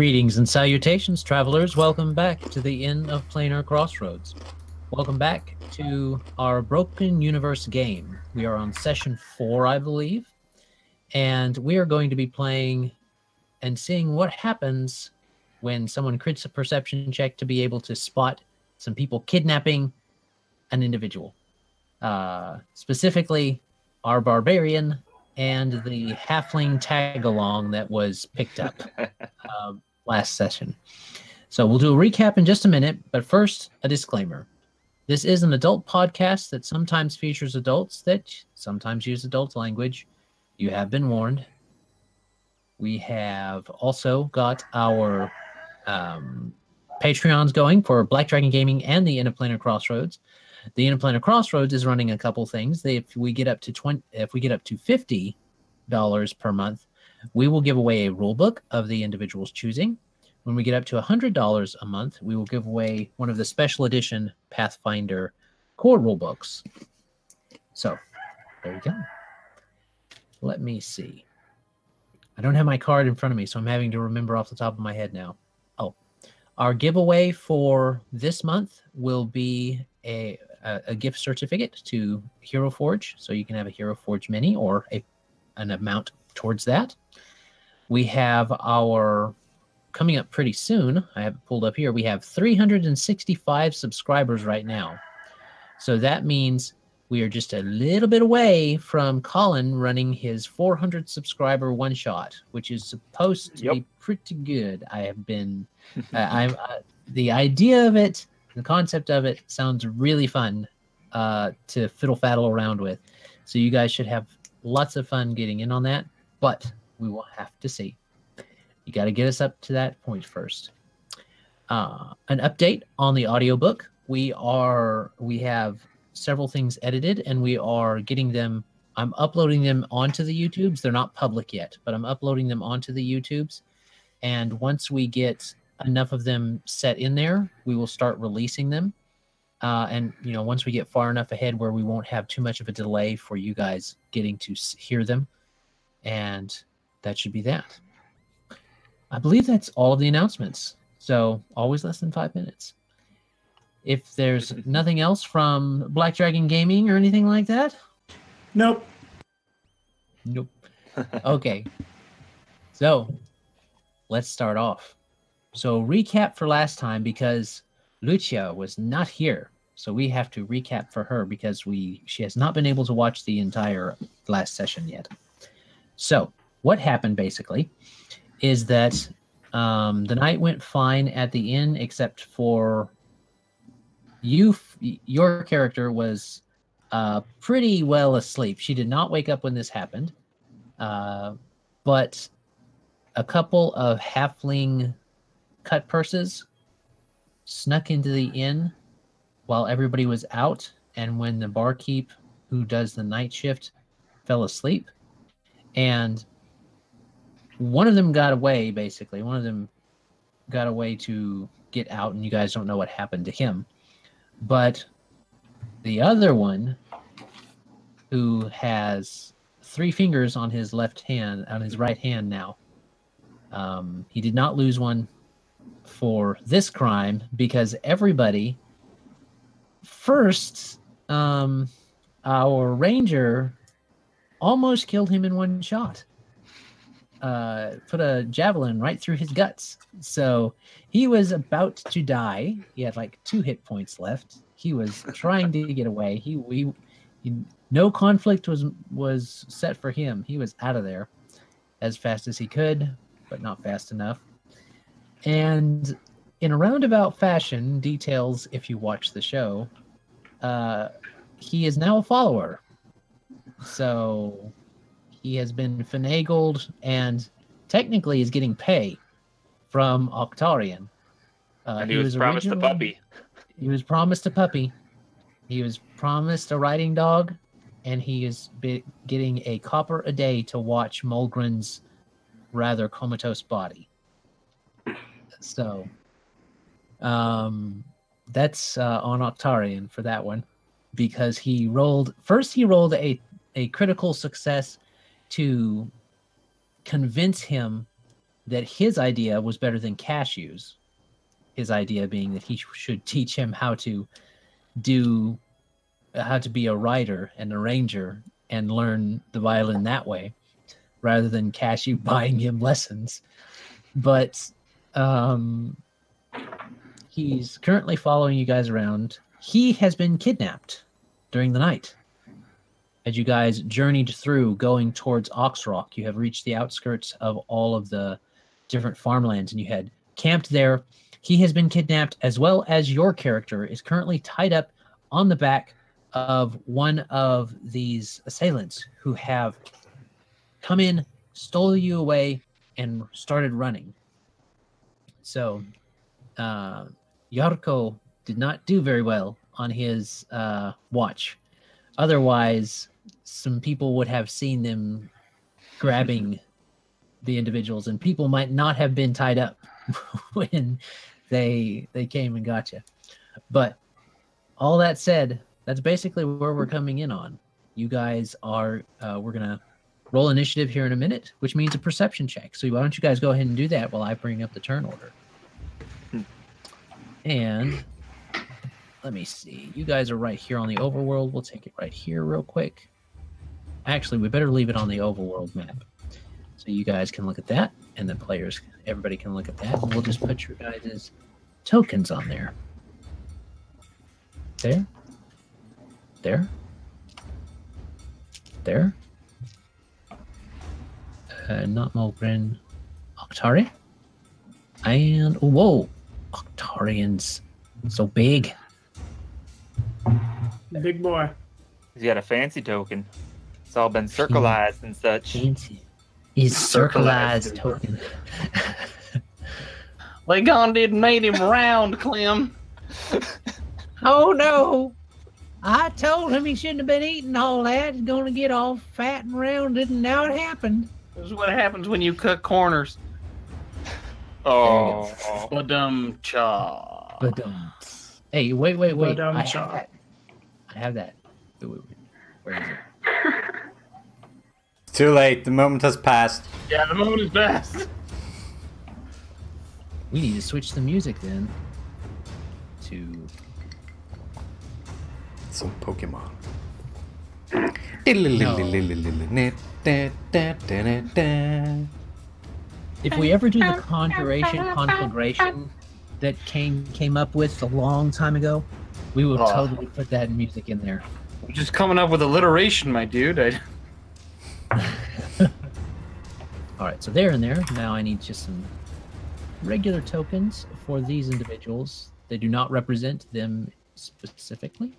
Greetings and salutations, travelers. Welcome back to the Inn of Planar Crossroads. Welcome back to our Broken Universe game. We are on session 4, I believe, and we are going to be playing and seeing what happens when someone crits a perception check to be able to spot some people kidnapping an individual. Specifically, our barbarian and the halfling tag-along that was picked up last session. So we'll do a recap in just a minute, but first, a disclaimer. This is an adult podcast that sometimes features adults that sometimes use adult language. You have been warned. We have also got our Patreons going for Black Dragon Gaming and the Inn of Planar Crossroads. The Inn of Planar Crossroads is running a couple things. If we get up to $50 per month, we will give away a rule book of the individual's choosing. When we get up to $100 a month, we will give away one of the special edition Pathfinder core rule books. So, there you go. Let me see. I don't have my card in front of me, so I'm having to remember off the top of my head now. Oh, our giveaway for this month will be a gift certificate to Hero Forge, so you can have a Hero Forge mini or an amount towards that. We have our, coming up pretty soon, I have it pulled up here, we have 365 subscribers right now. So that means we are just a little bit away from Colin running his 400 subscriber one shot, which is supposed to be pretty good. I have been, the idea of it, the concept of it sounds really fun to fiddle-faddle around with. So you guys should have lots of fun getting in on that, but we will have to see. You got to get us up to that point first. An update on the audiobook. We have several things edited, and we are getting them. I'm uploading them onto the YouTubes. They're not public yet, but I'm uploading them onto the YouTubes. And once we get enough of them set in there, we will start releasing them. And once we get far enough ahead where we won't have too much of a delay for you guys getting to hear them, and that should be that. I believe that's all of the announcements. So always less than 5 minutes. If there's nothing else from Black Dragon Gaming or anything like that? Nope. Okay. So let's start off. So recap for last time, because Lucia was not here. So we have to recap for her because she has not been able to watch the entire last session yet. So what happened basically is that the night went fine at the inn, except for your character was pretty well asleep. She did not wake up when this happened, but a couple of halfling cut purses snuck into the inn while everybody was out, and when the barkeep who does the night shift fell asleep, and one of them got away, basically. One of them got away to get out, and you guys don't know what happened to him. But the other one, who has 3 fingers on his left hand, on his right hand now, he did not lose one for this crime, because everybody, first, our ranger almost killed him in one shot. Put a javelin right through his guts. So he was about to die. He had like 2 hit points left. He was trying to get away. He no conflict was set for him. He was out of there as fast as he could, but not fast enough. And in a roundabout fashion, details if you watch the show, he is now a follower. So he has been finagled and technically is getting pay from Octarion. And he was promised a puppy. He was promised a puppy. He was promised a riding dog, and he is getting a copper a day to watch Mulgren's rather comatose body. So that's on Octarion for that one, because he rolled a critical success to convince him that his idea was better than Cashew's. His idea being that he should teach him how to be a writer and arranger and learn the violin that way, rather than Cashew buying him lessons. But he's currently following you guys around. He has been kidnapped during the night. As you guys journeyed through, going towards Oxrock, you have reached the outskirts of all of the different farmlands, and you had camped there. He has been kidnapped, as well as your character is currently tied up on the back of one of these assailants who have come in, stole you away, and started running. So, Jarrko did not do very well on his watch. Otherwise, some people would have seen them grabbing the individuals, and people might not have been tied up when they came and got you. But all that said, that's basically where we're coming in on. You guys are, we're going to roll initiative here in a minute, which means a perception check. So why don't you guys go ahead and do that while I bring up the turn order. And let me see. You guys are right here on the overworld. We'll take it right here real quick. Actually, we better leave it on the overworld map, so you guys can look at that, and the players, everybody can look at that. And we'll just put your guys' tokens on there. There. There. There. Not Mulgren. Octarion. And, whoa, Octarion's so big. Big boy. He's got a fancy token. It's all been circleized and such. Fancy. He's circleized token. They gone did made him round, Clem. Oh no! I told him he shouldn't have been eating all that. He's going to get all fat and rounded, and now it happened. This is what happens when you cut corners. Oh. Badum-cha. Badum. Hey, wait. Badum-cha. I have that. Wait. Where is it? It's too late. The moment has passed. Yeah, the moment is passed. We need to switch the music then to some Pokemon. If we ever do the conflagration that Kane came up with a long time ago, we will totally put that music in there. I'm just coming up with alliteration, my dude. All right, so they're in there. Now I need just some regular tokens for these individuals. They do not represent them specifically.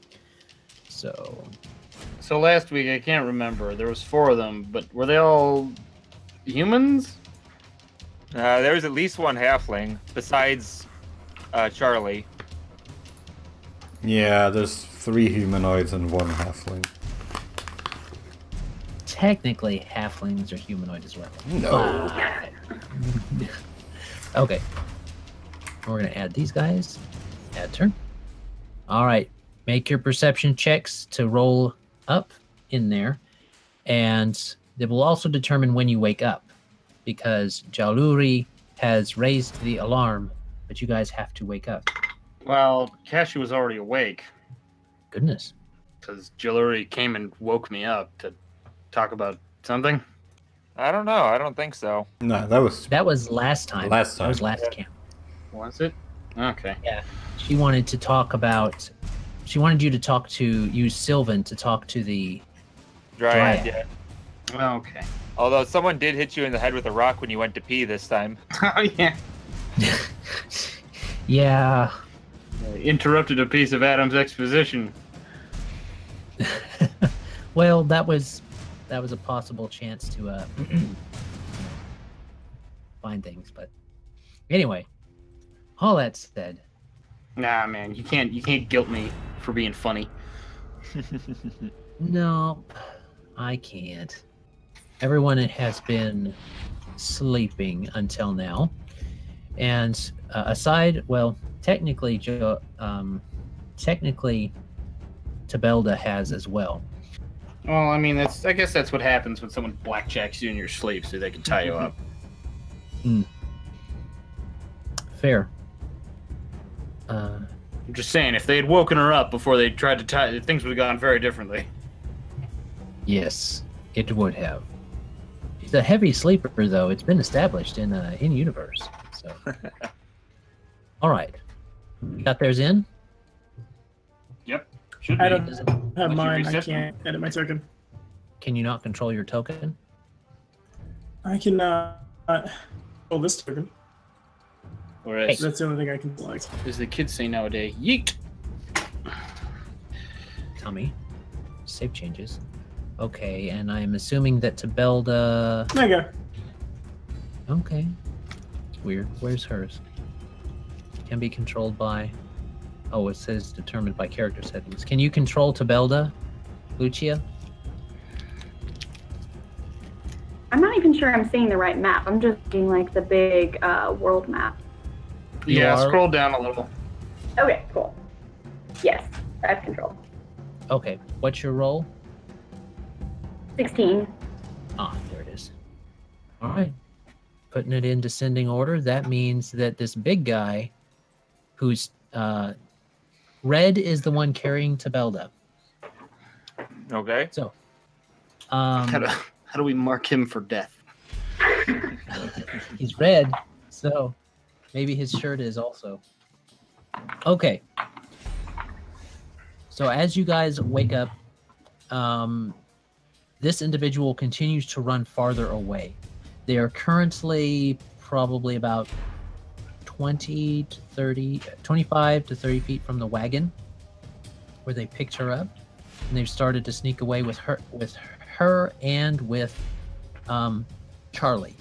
So last week, I can't remember. There was 4 of them, but were they all humans? There was at least one halfling, besides Charlie. Yeah, there's 3 humanoids and 1 halfling. Technically, halflings are humanoid as well. No. Okay. We're going to add these guys. Add turn. All right. Make your perception checks to roll up in there. And they will also determine when you wake up, because Jalurie has raised the alarm, but you guys have to wake up. Well, Cashew was already awake. Goodness. Because Jalurie came and woke me up to talk about something. I don't know. I don't think so. No, that was last time. Last time. That was last camp. Was it? Okay. Yeah. She wanted to talk about... She wanted you to use Sylvan to talk to the Dryad. Yeah. Well, okay. Although someone did hit you in the head with a rock when you went to pee this time. Oh, yeah. Yeah. Interrupted a piece of Adam's exposition. Well, that was a possible chance to find things, but anyway, all that said. Nah, man, you can't guilt me for being funny. No, I can't. Everyone has been sleeping until now, and technically Tibelda has as well. Well, I mean, I guess that's what happens when someone blackjacks you in your sleep so they can tie you up. fair. I'm just saying, if they had woken her up before they tried to tie, things would have gone very differently. Yes, it would have. It's a heavy sleeper, though. It's been established in universe. So, all right, got theirs in. Yep. Should I be. don't have Unless you mine. I reset can't edit my token. Can you not control your token? I can control this token. Or as, That's the only thing I can select. as the kids say nowadays, yeet. Tommy, save changes. Okay, and I'm assuming that Tibelda. There you go. Okay, it's weird. Where's hers? Can be controlled by. Oh, it says determined by character settings. Can you control Tibelda, Lucia? I'm not even sure I'm seeing the right map. I'm just seeing like the big world map. Yeah, are- scroll down a little. Okay, cool. Yes, I have control. Okay, what's your role? 16. Ah, there it is. All right. Putting it in descending order. That means that this big guy, who's red, is the one carrying Tibelda. Okay. So, How do we mark him for death? he's red, so maybe his shirt is also. Okay. So as you guys wake up, this individual continues to run farther away. They are currently probably about 25 to 30 feet from the wagon where they picked her up, and they've started to sneak away with her and with Charlie.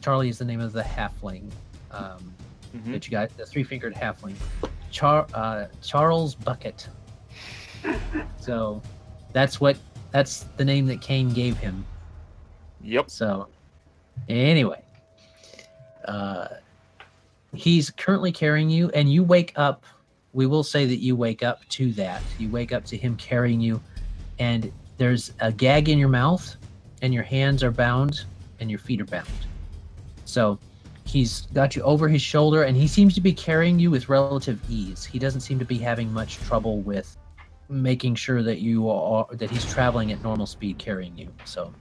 Charlie is the name of the halfling that you got, the three-fingered halfling. Charles Bucket. So that's the name that Kane gave him. Yep. So anyway, he's currently carrying you, and you wake up. We will say that you wake up to that. You wake up to him carrying you, and there's a gag in your mouth, and your hands are bound, and your feet are bound. So he's got you over his shoulder, and he seems to be carrying you with relative ease. He doesn't seem to be having much trouble with making sure that that he's traveling at normal speed carrying you. So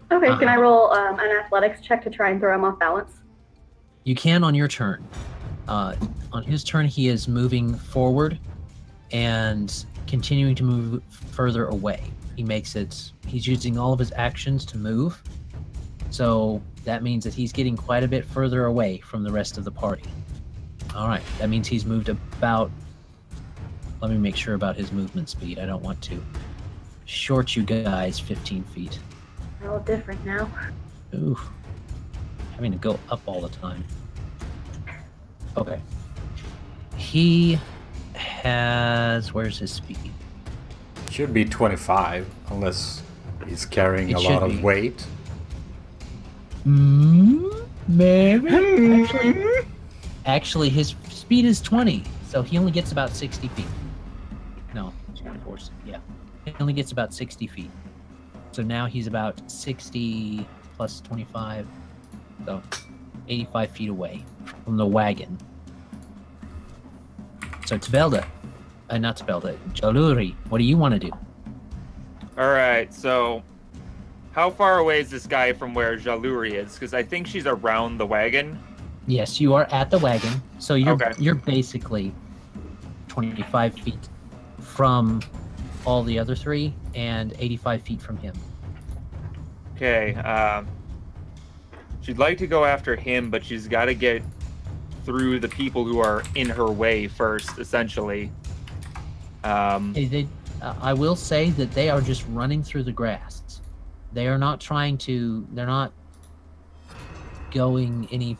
Okay, can I roll an athletics check to try and throw him off balance? you can on your turn. On his turn, he is moving forward and continuing to move further away. He's using all of his actions to move. So that means that he's getting quite a bit further away from the rest of the party. All right, that means he's moved about. Let me make sure about his movement speed. I don't want to short you guys 15 feet. A little different now. Ooh, having to go up all the time. Okay. He has. Where's his speed? Should be 25, unless he's carrying It a should lot be. of weight. Maybe. Actually, his speed is 20, so he only gets about 60 feet. No, it's 24. Yeah, he only gets about 60 feet. So now he's about 60 plus 25, so 85 feet away from the wagon. So Tibelda, not Tibelda, Jalurie, what do you want to do? All right. So, how far away is this guy from where Jalurie is? Because I think she's around the wagon. Yes, you are at the wagon, so Okay. you're basically 25 feet from all the other three and 85 feet from him. Okay. She'd like to go after him, but she's got to get through the people who are in her way first, essentially. I will say that they are just running through the grass. They are not trying to. They're not going any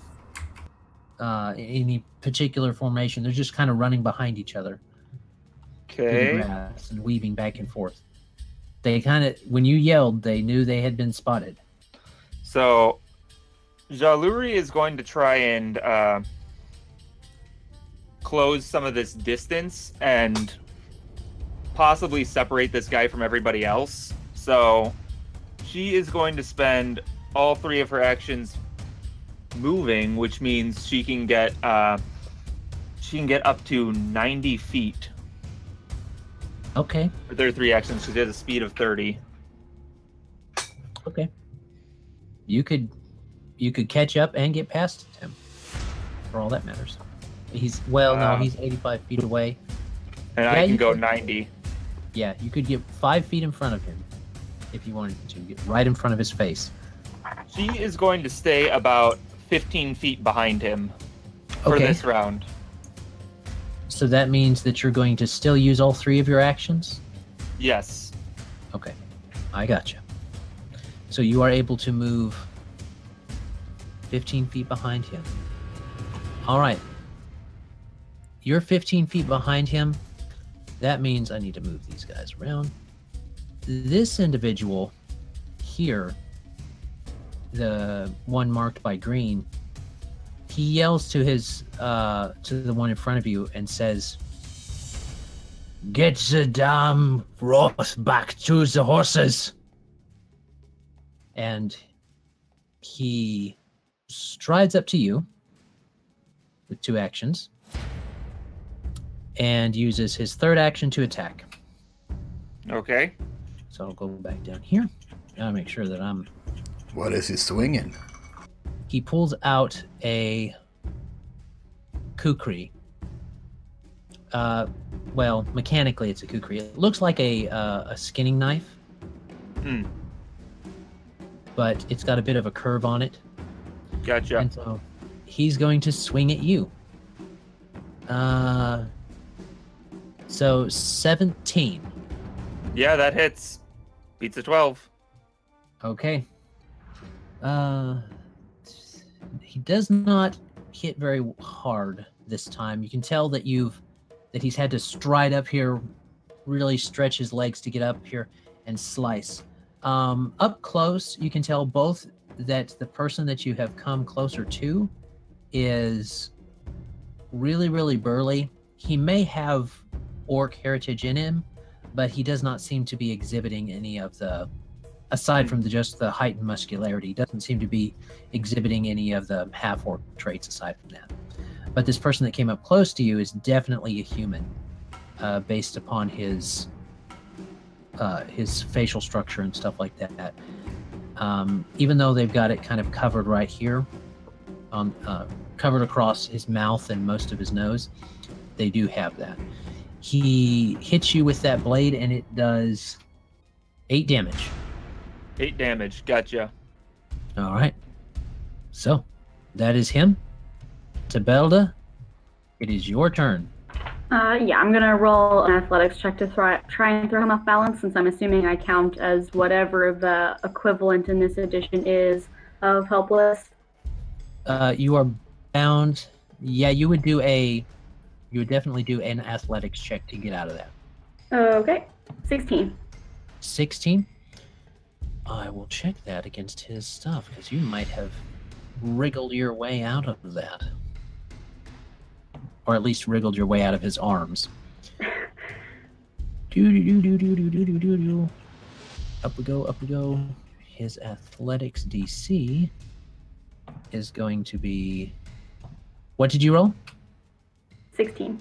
particular formation. They're just kind of running behind each other through the Okay. grass and weaving back and forth. They kind of, when you yelled, they knew they had been spotted. So, Jalurie is going to try and close some of this distance and possibly separate this guy from everybody else. So, she is going to spend all three of her actions moving, which means she can get up to 90 feet. Okay. With their 3 actions, she has a speed of 30. Okay. You could catch up and get past him. For all that matters. He's he's 85 feet away. And Yeah, I can you go could- 90. Yeah, you could get 5 feet in front of him if you wanted to. Get right in front of his face. She is going to stay about 15 feet behind him for Okay. this round. So that means that you're going to still use all 3 of your actions? Yes. Okay. I gotcha. So you are able to move 15 feet behind him. All right. You're 15 feet behind him. That means I need to move these guys around. This individual here, the one marked by green, he yells to his to the one in front of you and says, "Get the damn Roth back to the horses." And he strides up to you with 2 actions and uses his 3rd action to attack. Okay. So I'll go back down here. Gotta make sure that I'm... What is he swinging? He pulls out a kukri. Well, mechanically it's a kukri. It looks like a skinning knife. Hmm. But it's got a bit of a curve on it. Gotcha. And so he's going to swing at you. So 17. Yeah, that hits. Beats a 12. Okay. He does not hit very hard this time. You can tell that he's had to stride up here, really stretch his legs to get up here and slice. Up close, you can tell both that the person that you have come closer to is really, really burly. He may have orc heritage in him, but he does not seem to be exhibiting any of the, aside from just the height and muscularity, he doesn't seem to be exhibiting any of the half-orc traits aside from that. But this person that came up close to you is definitely a human, based upon his facial structure and stuff like that. Even though they've got it kind of covered right here, covered across his mouth and most of his nose, they do have that. He hits you with that blade and it does 8 damage. 8 damage. Gotcha. All right. So, that is him. Tibelda, it is your turn. Yeah, I'm gonna roll an athletics check to try and throw him off balance, since I'm assuming I count as whatever the equivalent in this edition is of helpless. You are bound. Yeah, you would definitely do an athletics check to get out of that. Okay, 16. 16. I will check that against his stuff, because you might have wriggled your way out of that. Or at least wriggled your way out of his arms. Do. Up we go, up we go. His athletics DC is going to be... What did you roll? 16.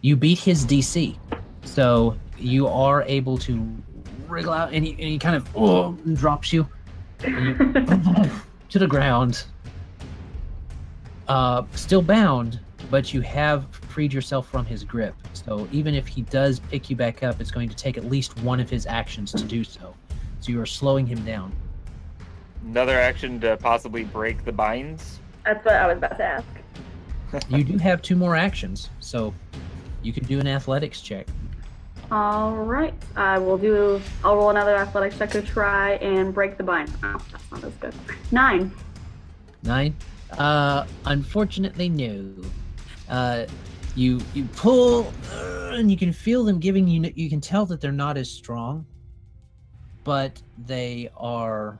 You beat his DC. So you are able to wriggle out, and he kind of drops you, to the ground. Still bound, but you have freed yourself from his grip. So even if he does pick you back up, it's going to take at least one of his actions to do so. So you are slowing him down. Another action to possibly break the binds. That's what I was about to ask. You do have 2 more actions, so you can do an athletics check. All right, I'll roll another athletics check to try and break the bind. Oh, that's not as good. 9. 9. Unfortunately, no. You pull, and you can feel them giving you. You can tell that they're not as strong, but they are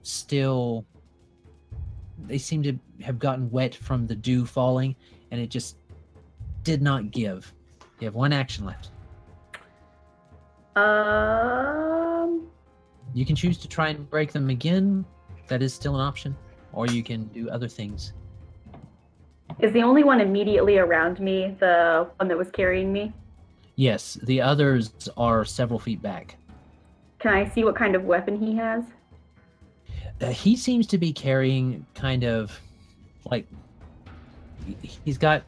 still. They seem to have gotten wet from the dew falling, and it just did not give. You have 1 action left. You can choose to try and break them again. That is still an option. or you can do other things. Is the only one immediately around me the one that was carrying me? Yes, the others are several feet back. Can I see what kind of weapon he has? He seems to be carrying kind of like he's got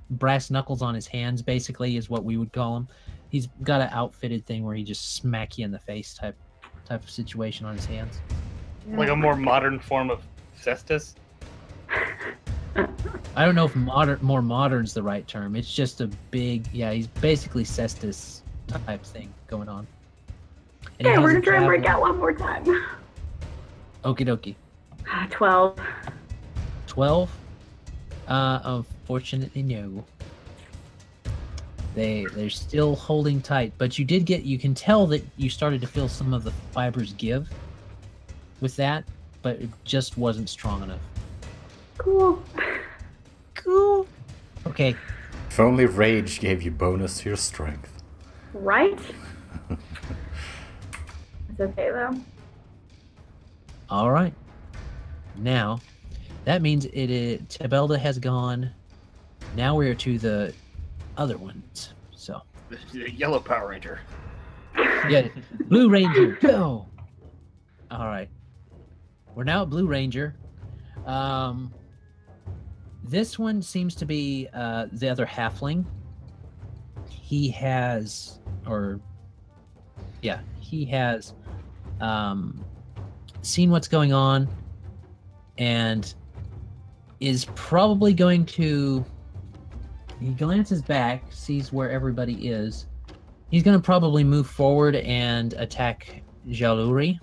brass knuckles on his hands, basically, is what we would call him. He's got an outfitted thing where he just smack you in the face type of situation on his hands. Like a more modern form of cestus. I don't know if more modern's the right term. It's just a big, yeah, he's basically cestus type thing going on. And Okay, we're gonna try and break out one more time. Okie dokie. 12. 12? Unfortunately, no. They're still holding tight, but you can tell that you started to feel some of the fibers give with that, but it just wasn't strong enough. Cool. Cool. Okay. If only rage gave you bonus to your strength. Right? It's okay, though. All right. Now, that means Tibelda has gone. Now we're to the other ones. So. The yellow Power Ranger. Yeah. Blue Ranger, go! All right. We're now at Blue Ranger. This one seems to be the other halfling. He has seen what's going on and is probably going to... He glances back, sees where everybody is. He's going to probably move forward and attack Jalurie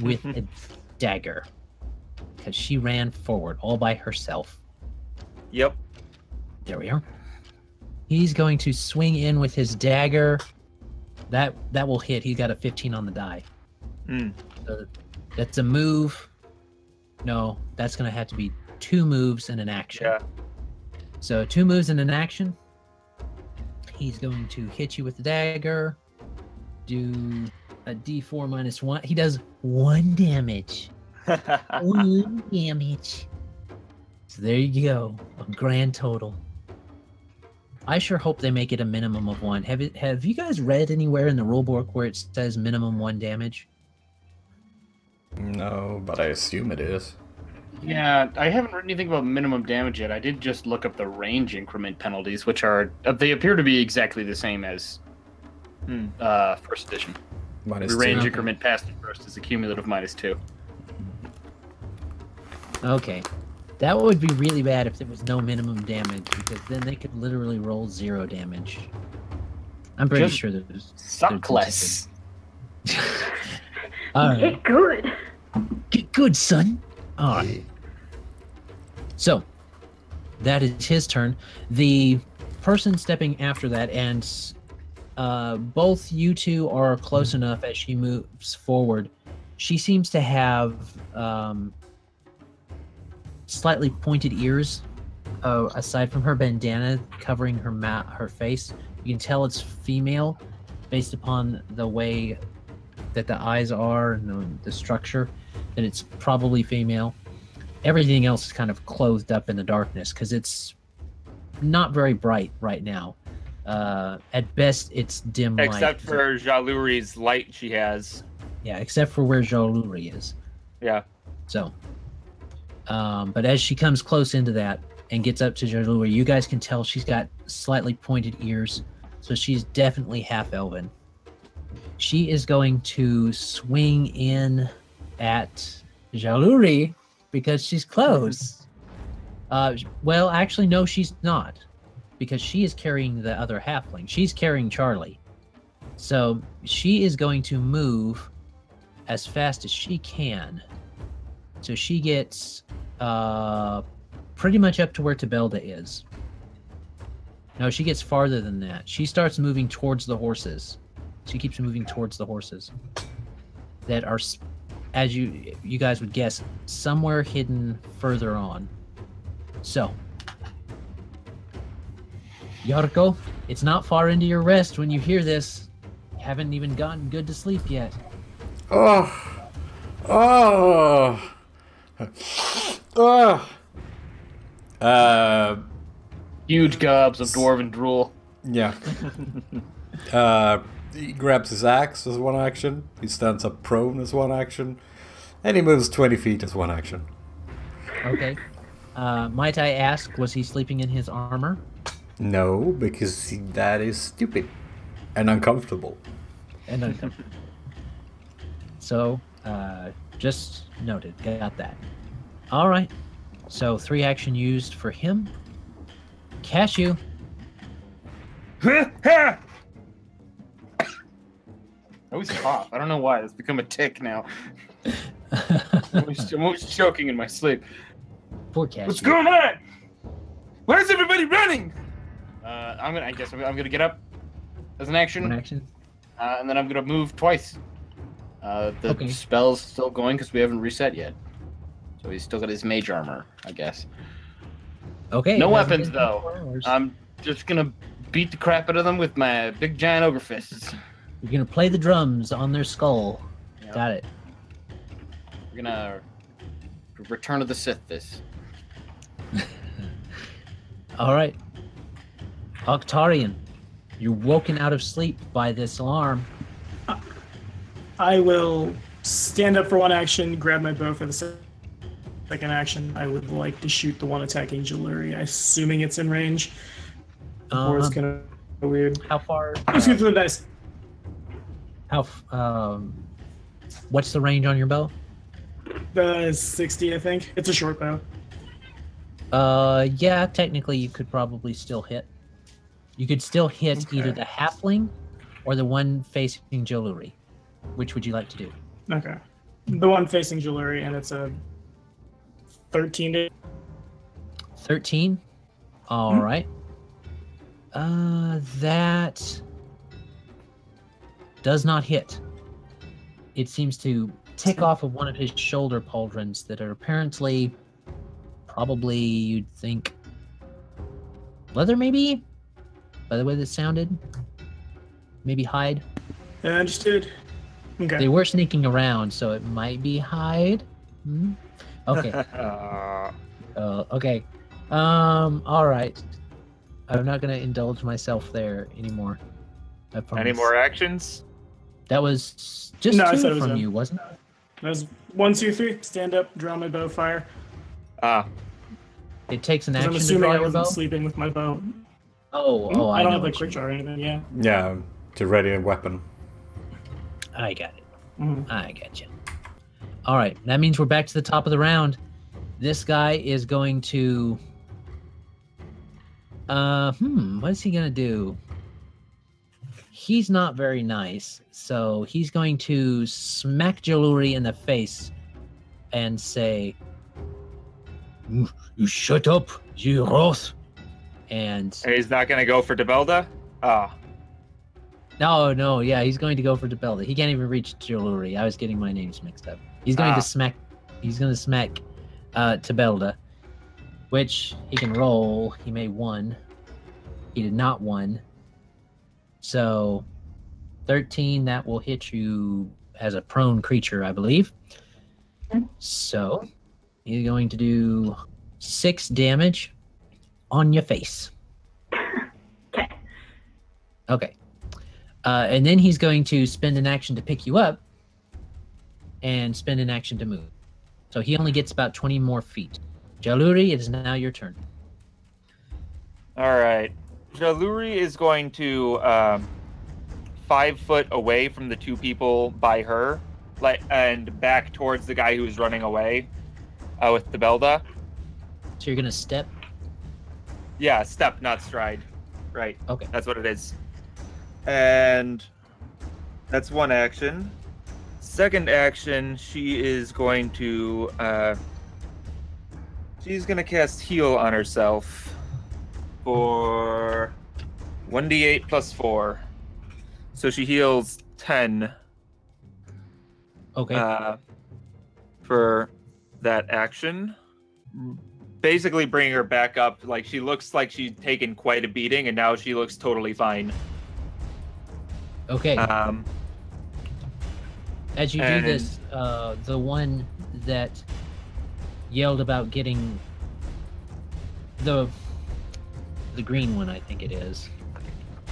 with a dagger. Because she ran forward all by herself. Yep. There we are. He's going to swing in with his dagger. That will hit. He's got a 15 on the die. So that's a move. No, that's going to have to be 2 moves and an action. Yeah. So 2 moves and an action. He's going to hit you with the dagger. Do a d4 minus 1. He does 1 damage. 1 damage. So there you go. A grand total. I sure hope they make it a minimum of 1. Have you guys read anywhere in the rulebook where it says minimum 1 damage? No, but I assume it is. Yeah, I haven't read anything about minimum damage yet. I did just look up the range increment penalties, which are they appear to be exactly the same as first edition. Minus the range 2. increment past the first is a cumulative -2. Okay. That would be really bad if there was no minimum damage, because then they could literally roll 0 damage. I'm pretty sure there's... Suck less. All right. Get good. Get good, son. All right. So, that is his turn. The person stepping after that, and both you two are close enough as she moves forward. She seems to have slightly pointed ears, aside from her bandana covering her face. You can tell it's female based upon the way that the eyes are and the structure, that it's probably female. Everything else is kind of clothed up in the darkness because it's not very bright right now. At best, it's dim light. Except for Jalurie's light she has. Yeah, except for where Jalurie is. Yeah. So, but as she comes close into that and gets up to Jalurie, you guys can tell she's got slightly pointed ears, so she's definitely half-elven. She is going to swing in at Jalurie because she's close. Well, actually, no, she's not, because she is carrying the other halfling. She's carrying Charlie. So she is going to move as fast as she can. So she gets pretty much up to where Tibelda is. No, she gets farther than that. She starts moving towards the horses. She keeps moving towards the horses that are, as you guys would guess, somewhere hidden further on. So, Jarrko, it's not far into your rest when you hear this. You haven't even gotten good to sleep yet. Oh, Huge gobs of dwarven drool. Yeah. He grabs his axe as one action. He stands up prone as one action. And he moves 20 feet as one action. Okay. Might I ask, was he sleeping in his armor? No, because that is stupid. And uncomfortable. And uncomfortable. So, just noted. Got that. All right. So 3 action used for him. Cashew. I always cough. I don't know why. It's become a tick now. I'm always choking in my sleep. Poor Cashew. What's going on? Why is everybody running? I guess I'm gonna get up as an action. One action. And then I'm gonna move twice. The spell's still going because we haven't reset yet. So he's still got his mage armor, I guess. Okay. No weapons though. I'm just gonna beat the crap out of them with my big giant ogre fists. You're gonna play the drums on their skull. Yep. Got it. We're gonna Return of the Sith this. All right. Octarion, you're woken out of sleep by this alarm. I will stand up for one action, grab my bow for the second action. I would like to shoot the one attacking Jalurie, assuming it's in range. Or it's kind of weird. How far? I'm shooting the dice. What's the range on your bow? 60, I think. It's a short bow. Yeah, technically you could probably still hit. You could still hit either the halfling or the one facing Jalurie. Which would you like to do? Okay. The one facing Jalurie, and it's a 13. 13? All right. That does not hit. It seems to tick off of one of his shoulder pauldrons that are apparently, probably, you'd think, leather maybe? By the way that sounded? Maybe hide? Understood. Okay. They were sneaking around, so it might be hide. Okay. Okay. All right. I'm not going to indulge myself there anymore. I promise. Any more actions? That was just No, I said two it was from a- you, wasn't it? That was 1, 2, 3. Stand up, draw my bow, fire. It takes an 'Cause I'm action to assuming draw I your wasn't bow? sleeping with my bow. Oh, I don't have know a what quick you draw or anything, yeah. Yeah, to ready a weapon. mean. I got it. Mhm. I got you. All right, that means we're back to the top of the round. This guy is going to... what is he going to do? He's not very nice, so he's going to smack Jalurie in the face and say, "You shut up, you Roth." And He's not going to go for Tibelda? no, yeah, he's going to go for Tibelda. He can't even reach Jalurie. I was getting my names mixed up. He's going to smack. He's going to smack Tibelda, which he can roll. He made 1. He did not 1. So 13, that will hit you as a prone creature, I believe. So he's going to do 6 damage on your face. Okay. Okay. And then he's going to spend an action to pick you up and spend an action to move. So he only gets about 20 more feet. Jalurie, it is now your turn. All right. Jalurie is going to 5 foot away from the 2 people by her, and back towards the guy who is running away with Tibelda. So you're going to step? Yeah, step, not stride. Right. Okay. That's what it is. And that's one action. Second action, she is going to she's gonna cast heal on herself for 1d8 plus 4. So she heals 10. Okay. For that action. Basically bringing her back up. Like, she looks like she's taken quite a beating, and now she looks totally fine. Okay. As you do and- this, the one that yelled about getting the green one, I think it is.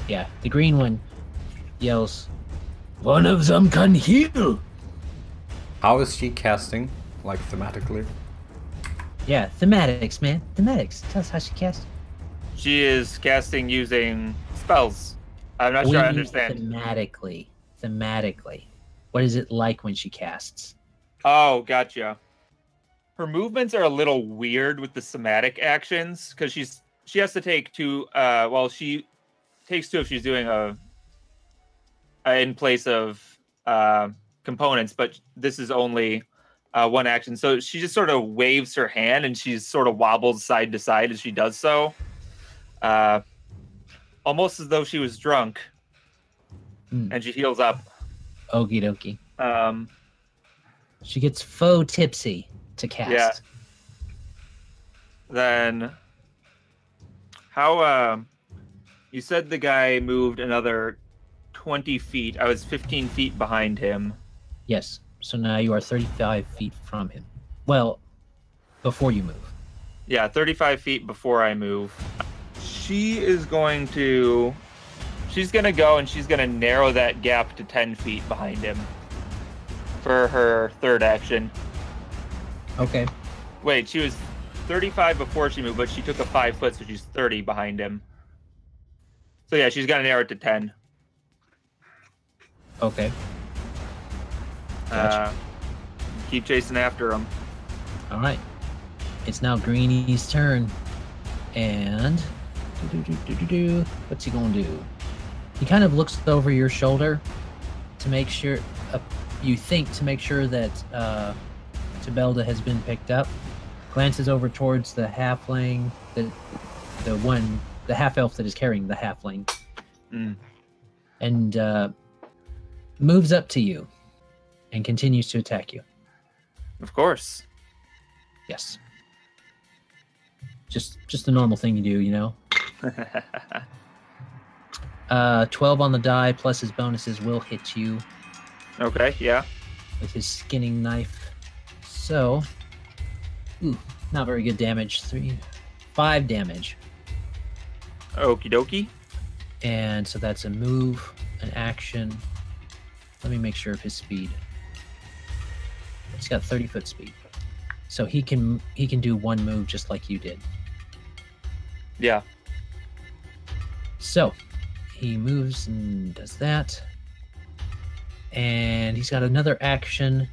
Yeah, the green one yells, "One of them can heal!" How is she casting? Like, thematically? Yeah, thematics, man. Thematics. Tell us how she casts. She is casting using spells. I'm not We sure I mean understand. Thematically. Thematically. What is it like when she casts? Oh, gotcha. Her movements are a little weird with the somatic actions because she has to take two. Well, she takes two if she's doing a in place of components, but this is only one action. So she just sort of waves her hand and she sort of wobbles side to side as she does so, almost as though she was drunk. And she heals up. Okie dokie. Um, She gets faux tipsy to cast. Yeah. Then, how? You said the guy moved another 20 feet. I was 15 feet behind him. Yes. So now you are 35 feet from him. Well, before you move. Yeah, 35 feet before I move. She's going to go and she's going to narrow that gap to 10 feet behind him for her third action. Okay. Wait, she was 35 before she moved, but she took a 5 foot, so she's 30 behind him. So yeah, she's going to narrow it to 10. Okay. Gotcha. Keep chasing after him. All right. It's now Greenie's turn. And what's he going to do? He kind of looks over your shoulder to make sure, you think to make sure that Tibelda has been picked up. Glances over towards the halfling, the half elf that is carrying the halfling, and moves up to you and continues to attack you. Of course. Yes. Just a normal thing you do, you know. 12 on the die plus his bonuses will hit you. Okay, yeah. With his skinning knife. So, not very good damage. 5 damage. Okie dokie. And so that's a move, an action. Let me make sure of his speed. He's got 30-foot speed. So he can do one move just like you did. Yeah. So he moves and does that. And he's got another action.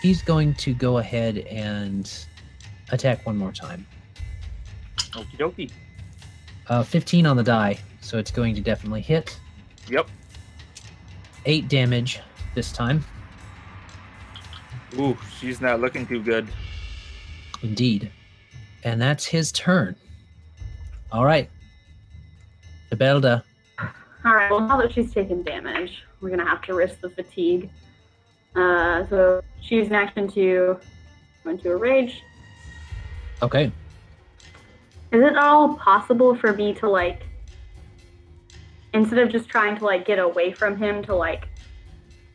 He's going to go ahead and attack one more time. Okie dokie. 15 on the die, so it's going to definitely hit. Yep. 8 damage this time. Ooh, she's not looking too good. Indeed. And that's his turn. All right. Tibelda. All right, well, now that she's taken damage, we're going to have to risk the fatigue. So choose an action to go into a rage. Okay. Is it all possible for me to, like, instead of just trying to, like, get away from him, to, like,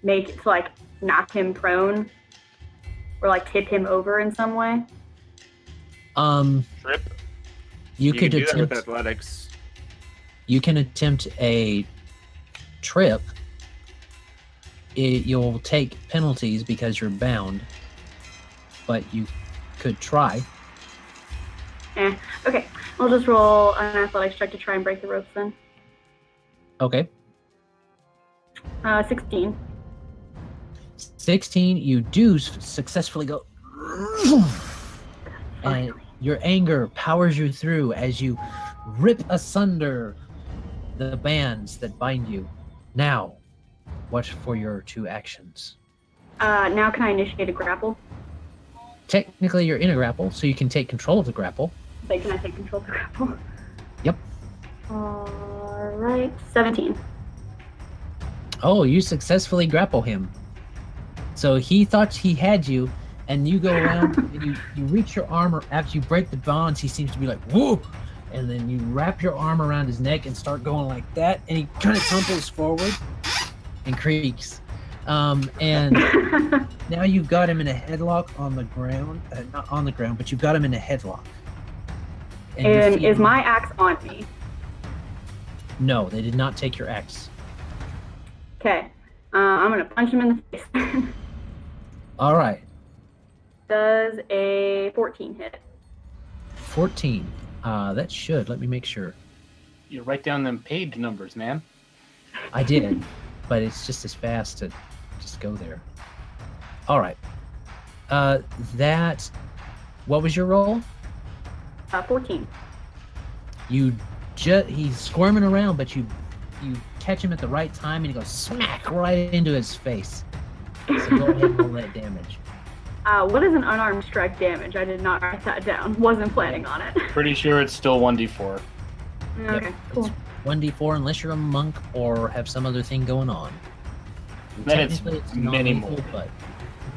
knock him prone? Or, like, tip him over in some way? Trip? You could can do that attempt... with athletics. You can attempt a trip. You'll take penalties because you're bound, but you could try. Okay. I'll just roll an athletics check to try and break the ropes then. Okay. 16. 16, you do successfully go... And your anger powers you through as you rip asunder the bands that bind you. Now, what for your 2 actions? Now can I initiate a grapple? Technically, you're in a grapple, so you can take control of the grapple. Wait, can I take control of the grapple? Yep. Alright, 17. Oh, you successfully grapple him. So he thought he had you, and you go around and you reach your arm after you break the bonds. He seems to be like, whoa! And then you wrap your arm around his neck and start going like that, and he kind of tumbles forward and creaks. And now you've got him in a headlock on the ground. Not on the ground, but you've got him in a headlock. And is my axe on me? No, they did not take your axe. Okay. I'm going to punch him in the face. All right. Does a 14 hit? 14. That should. Let me make sure. You write down them page numbers, man. I did, but it's just as fast to just go there. All right. What was your roll? 14. He's squirming around, but you catch him at the right time, and he goes smack right into his face. So go ahead and roll that damage. What is an unarmed strike damage? I did not write that down. Wasn't planning on it. Pretty sure it's still 1d4. Okay, Yep, cool. it's 1d4 unless you're a monk or have some other thing going on. Then it's Technically, many non-lethal, more.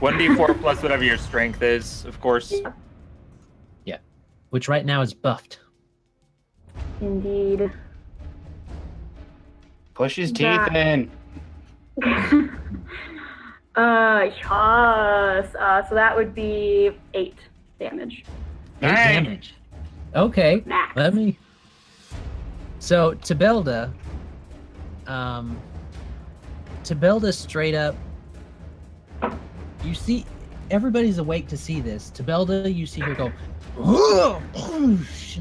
but 1d4 plus whatever your strength is, of course. yeah, which right now is buffed. Indeed. Push his teeth That- in. Yes. So that would be 8 damage. 8 Dang. damage. Okay, Max. let me. So Tibelda, Tibelda straight up. You see, everybody's awake to see this. Tibelda, you see her go, and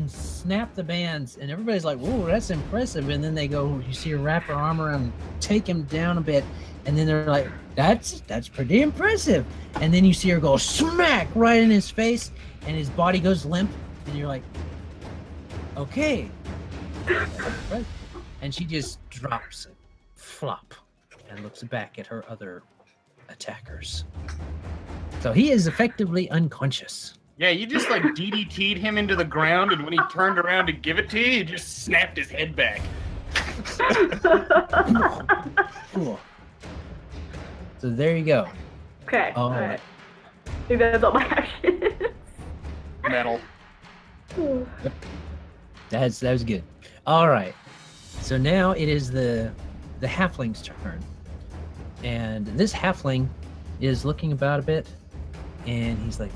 snap the bands, and everybody's like, "Whoa, that's impressive!" And then they go, you see her wrap her arm around, take him down a bit, and then they're like, "That's pretty impressive." And then you see her go smack right in his face, and his body goes limp, and you're like, "Okay." And she just drops it, flop, and looks back at her other attackers. So he is effectively unconscious. Yeah, you just like DDT'd him into the ground, and when he turned around to give it to you, you just snapped his head back. Cool. So there you go. Okay. Oh. Alright. I think that's all my actions. Metal. That was good. All right. So now it is the halfling's turn, and this halfling is looking about a bit, and he's like,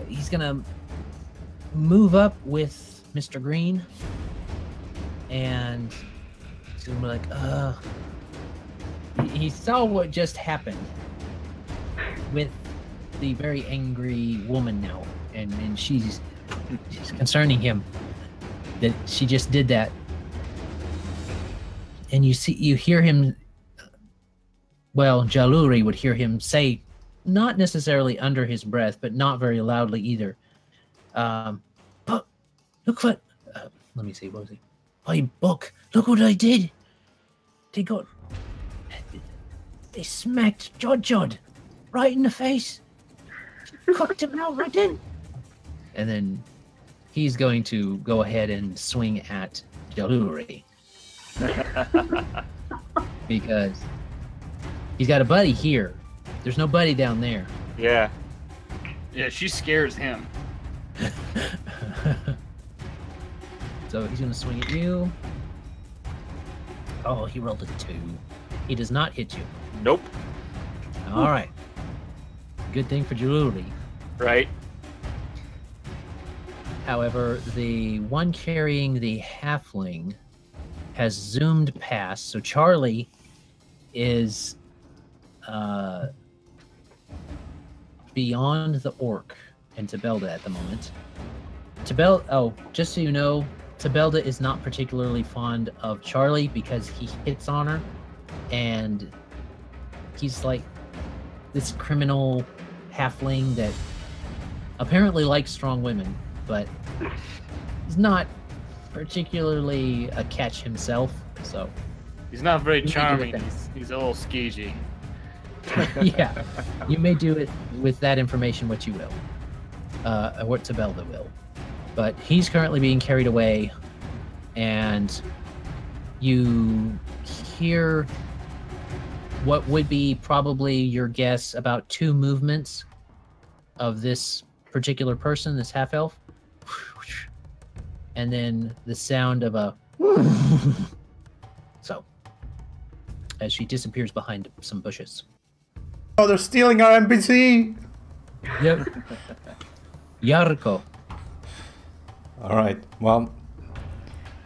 he's gonna move up with Mr. Green, and he's gonna be like, he saw what just happened with the very angry woman now, and she's concerning him that she just did that. And you hear him, well, Jalurie would hear him say, not necessarily under his breath, but not very loudly either, but look what, let me see, what was he? Hey, Buck, look what I did. They smacked Jod right in the face. Cooked him out right then. And then he's going to go ahead and swing at Jalurie. Because he's got a buddy here. There's no buddy down there. Yeah. Yeah, she scares him. So he's going to swing at you. Oh, he rolled a 2. He does not hit you. Nope. All right. Good thing for Jalurie. Right. However, the one carrying the halfling has zoomed past, so Charlie is beyond the orc and Tibelda at the moment. Just so you know, Tibelda is not particularly fond of Charlie because he hits on her, and he's like this criminal halfling that apparently likes strong women, but he's not particularly a catch himself, so He's not very You can do charming. it then. He's a little skeezy. yeah, you may do it with that information what you will, what Tibelda will, but he's currently being carried away, and you hear what would be probably your guess about 2 movements of this particular person, this half elf, and then the sound of a so as she disappears behind some bushes. Oh, they're stealing our NPC! Yep. Jarrko. Alright, well,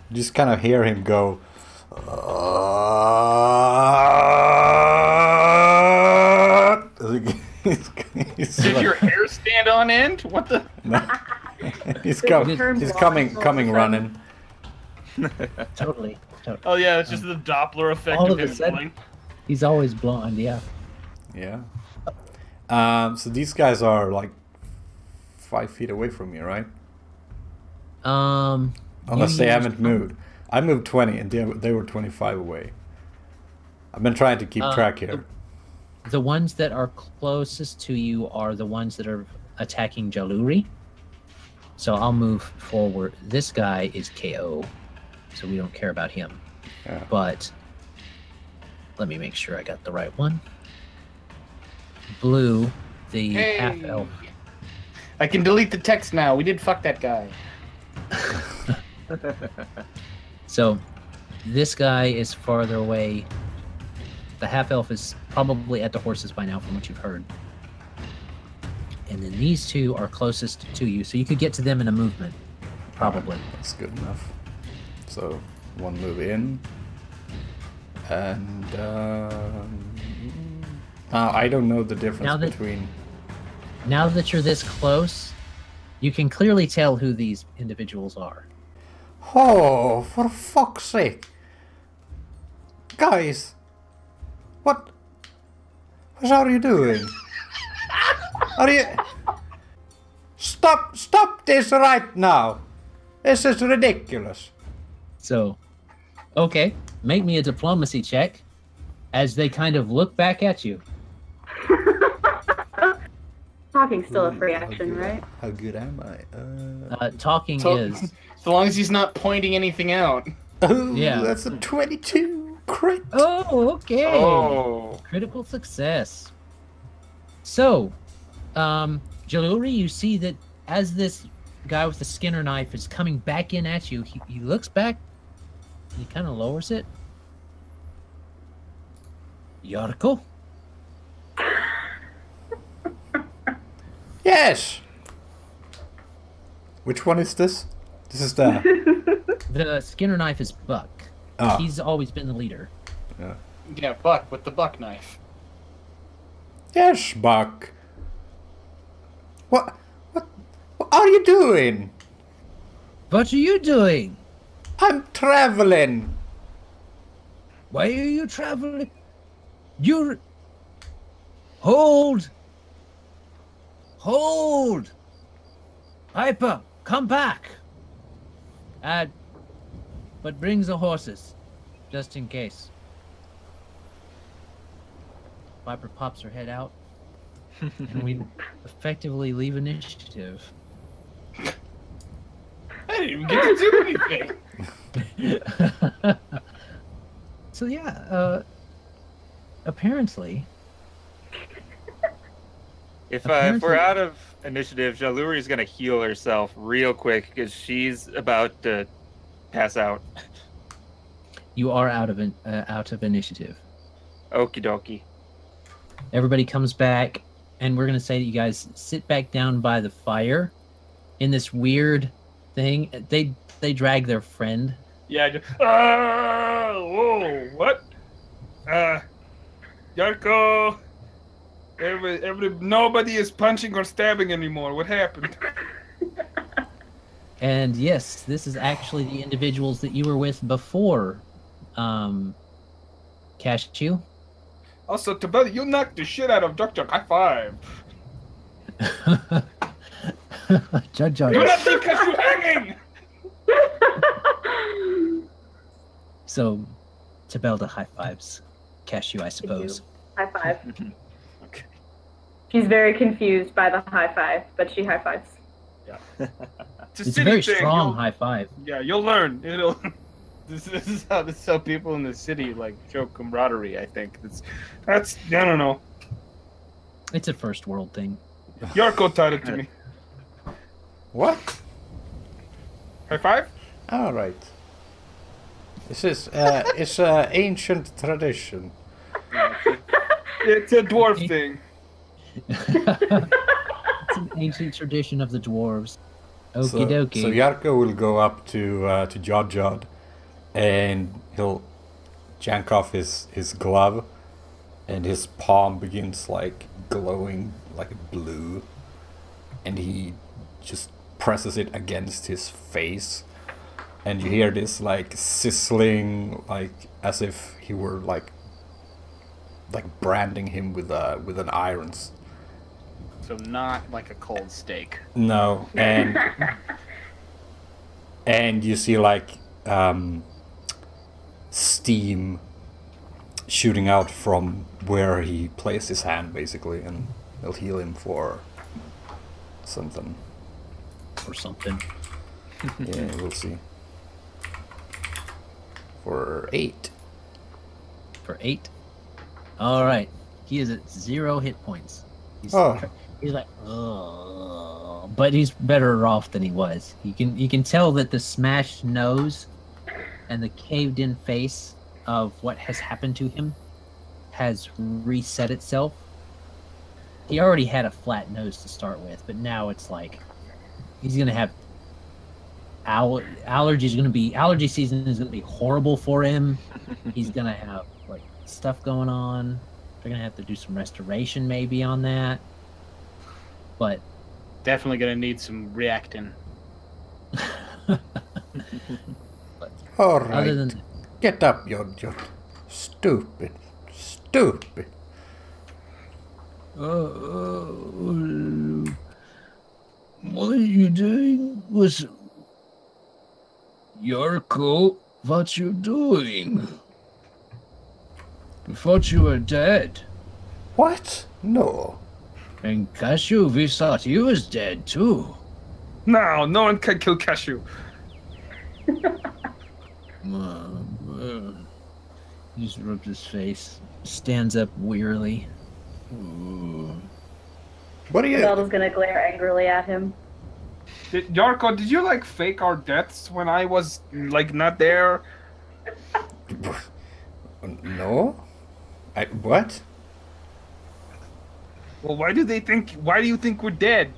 you just kind of hear him go. Did your hair stand on end? What the? he's coming running. Totally. Oh yeah, it's just the Doppler effect All of of a him sudden- blowing. He's always blonde, yeah. Yeah. So these guys are like 5 feet away from you, right? Unless they haven't moved. I moved 20 and they were 25 away. I've been trying to keep track here. The ones that are closest to you are the ones that are attacking Jalurie. So I'll move forward. This guy is KO, so we don't care about him. Yeah. But let me make sure I got the right one. Blue, the Hey. half-elf. I can delete the text now. We did fuck that guy. So this guy is farther away. The half-elf is probably at the horses by now from what you've heard. And then these two are closest to you, so you could get to them in a movement, probably. That's good enough. So, one move in. And, I don't know the difference between... Now that you're this close, you can clearly tell who these individuals are. Oh, for fuck's sake. Guys, what are you doing? Are you... Stop this right now. This is ridiculous. So, okay, make me a diplomacy check as they kind of look back at you. Talking's still a free action, right? How good am I? Talking So- is... So long as he's not pointing anything out. Oh, Yeah. that's a 22 crit. Oh, okay. Oh. Critical success. So, Jalurie, you see that as this guy with the Skinner knife is coming back in at you, he looks back, he kind of lowers it. Jarrko? Yes. Which one is this? This is the... The Skinner knife is Buck. Ah. He's always been the leader. Yeah, Buck with the buck knife. Yes, Buck. What are you doing? What are you doing? I'm traveling. Why are you traveling? You're... Hold! Piper, come back! But bring the horses, just in case. Piper pops her head out, and we effectively leave initiative. I didn't even get to do anything. So yeah, apparently... If Apparently- we're out of initiative, Jalurie's gonna heal herself real quick because she's about to pass out. You are out of initiative. Okie dokie. Everybody comes back, and we're gonna say that you guys sit back down by the fire in this weird thing. They drag their friend. Yeah, just, whoa, what? Jarrko, nobody is punching or stabbing anymore. What happened? And yes, this is actually the individuals that you were with before, Cashew. Also, Tibelda, you knocked the shit out of Duck. High five. Judge. You're not leave Cashew hanging. So, Tibelda high fives. Cashew, I suppose. High five. Okay. She's very confused by the high five, but she high fives. It's a very strong high five. Yeah, you'll learn. It'll. This is how people in the city like show camaraderie. I think that's I don't know. It's a first world thing. Jarrko taught it to me. What? High five. All right. This is it's ancient tradition. It's a dwarf thing. It's an ancient tradition of the dwarves. Okie dokie. So Jarrko will go up to Jod, and he'll jank off his glove, and his palm begins like glowing like blue, and he just presses it against his face, and you hear this like sizzling, like as if he were like branding him with an iron. So not like a cold steak. No, and and you see like steam shooting out from where he placed his hand, basically, and it'll heal him for something. Or something. Yeah, we'll see. For 8. For 8. All right. He is at 0 hit points. He's like, ugh. But he's better off than he was. You can tell that the smashed nose and the caved-in face of what has happened to him has reset itself. He already had a flat nose to start with, but now it's like he's gonna have allergy season is gonna be horrible for him. He's gonna have like stuff going on. They're gonna have to do some restoration maybe on that. But definitely gonna need some reacting. All right. Other than Get up, Jod. Stupid. What are you doing? Jarrko, what you doing? We thought you were dead. What? No. And Cashew, we thought he was dead too. No, no one can kill Cashew. He just rubbed his face. Stands up wearily. What are you... Tibelda's gonna glare angrily at him. Jarrko, did you like fake our deaths when I was like not there? No? What? Well, why do you think we're dead?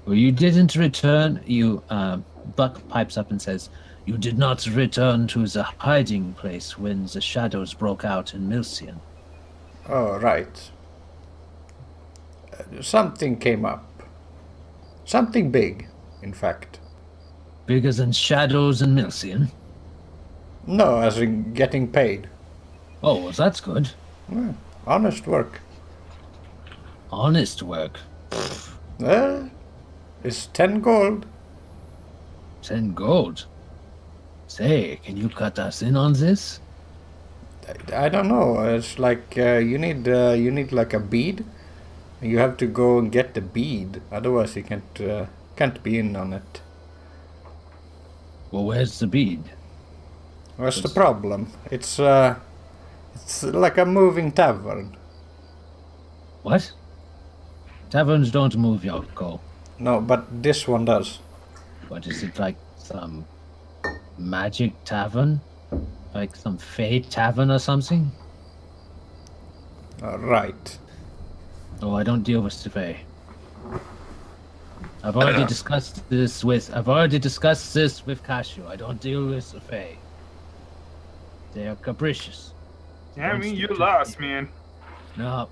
Well, you didn't return. Buck pipes up and says, you did not return to the hiding place when the shadows broke out in Milcian. Oh, right. Something came up. Something big, in fact. Bigger than shadows in Milcian? No, as in getting paid. Oh, well, that's good. Well, honest work. Honest work. Well, it's 10 gold. 10 gold? Say, can you cut us in on this? I don't know. It's like you need like a bead. You have to go and get the bead. Otherwise, you can't be in on it. Well, where's the bead? What's the problem? It's like a moving tavern. What? Taverns don't move, Jarrko. No, but this one does. What, is it like some magic tavern? Like some fate tavern or something? Right. Oh, I don't deal with Fae. I've already discussed this with Cashew. I don't deal with Fae. They are capricious. Yeah, I mean, you lost, man. No.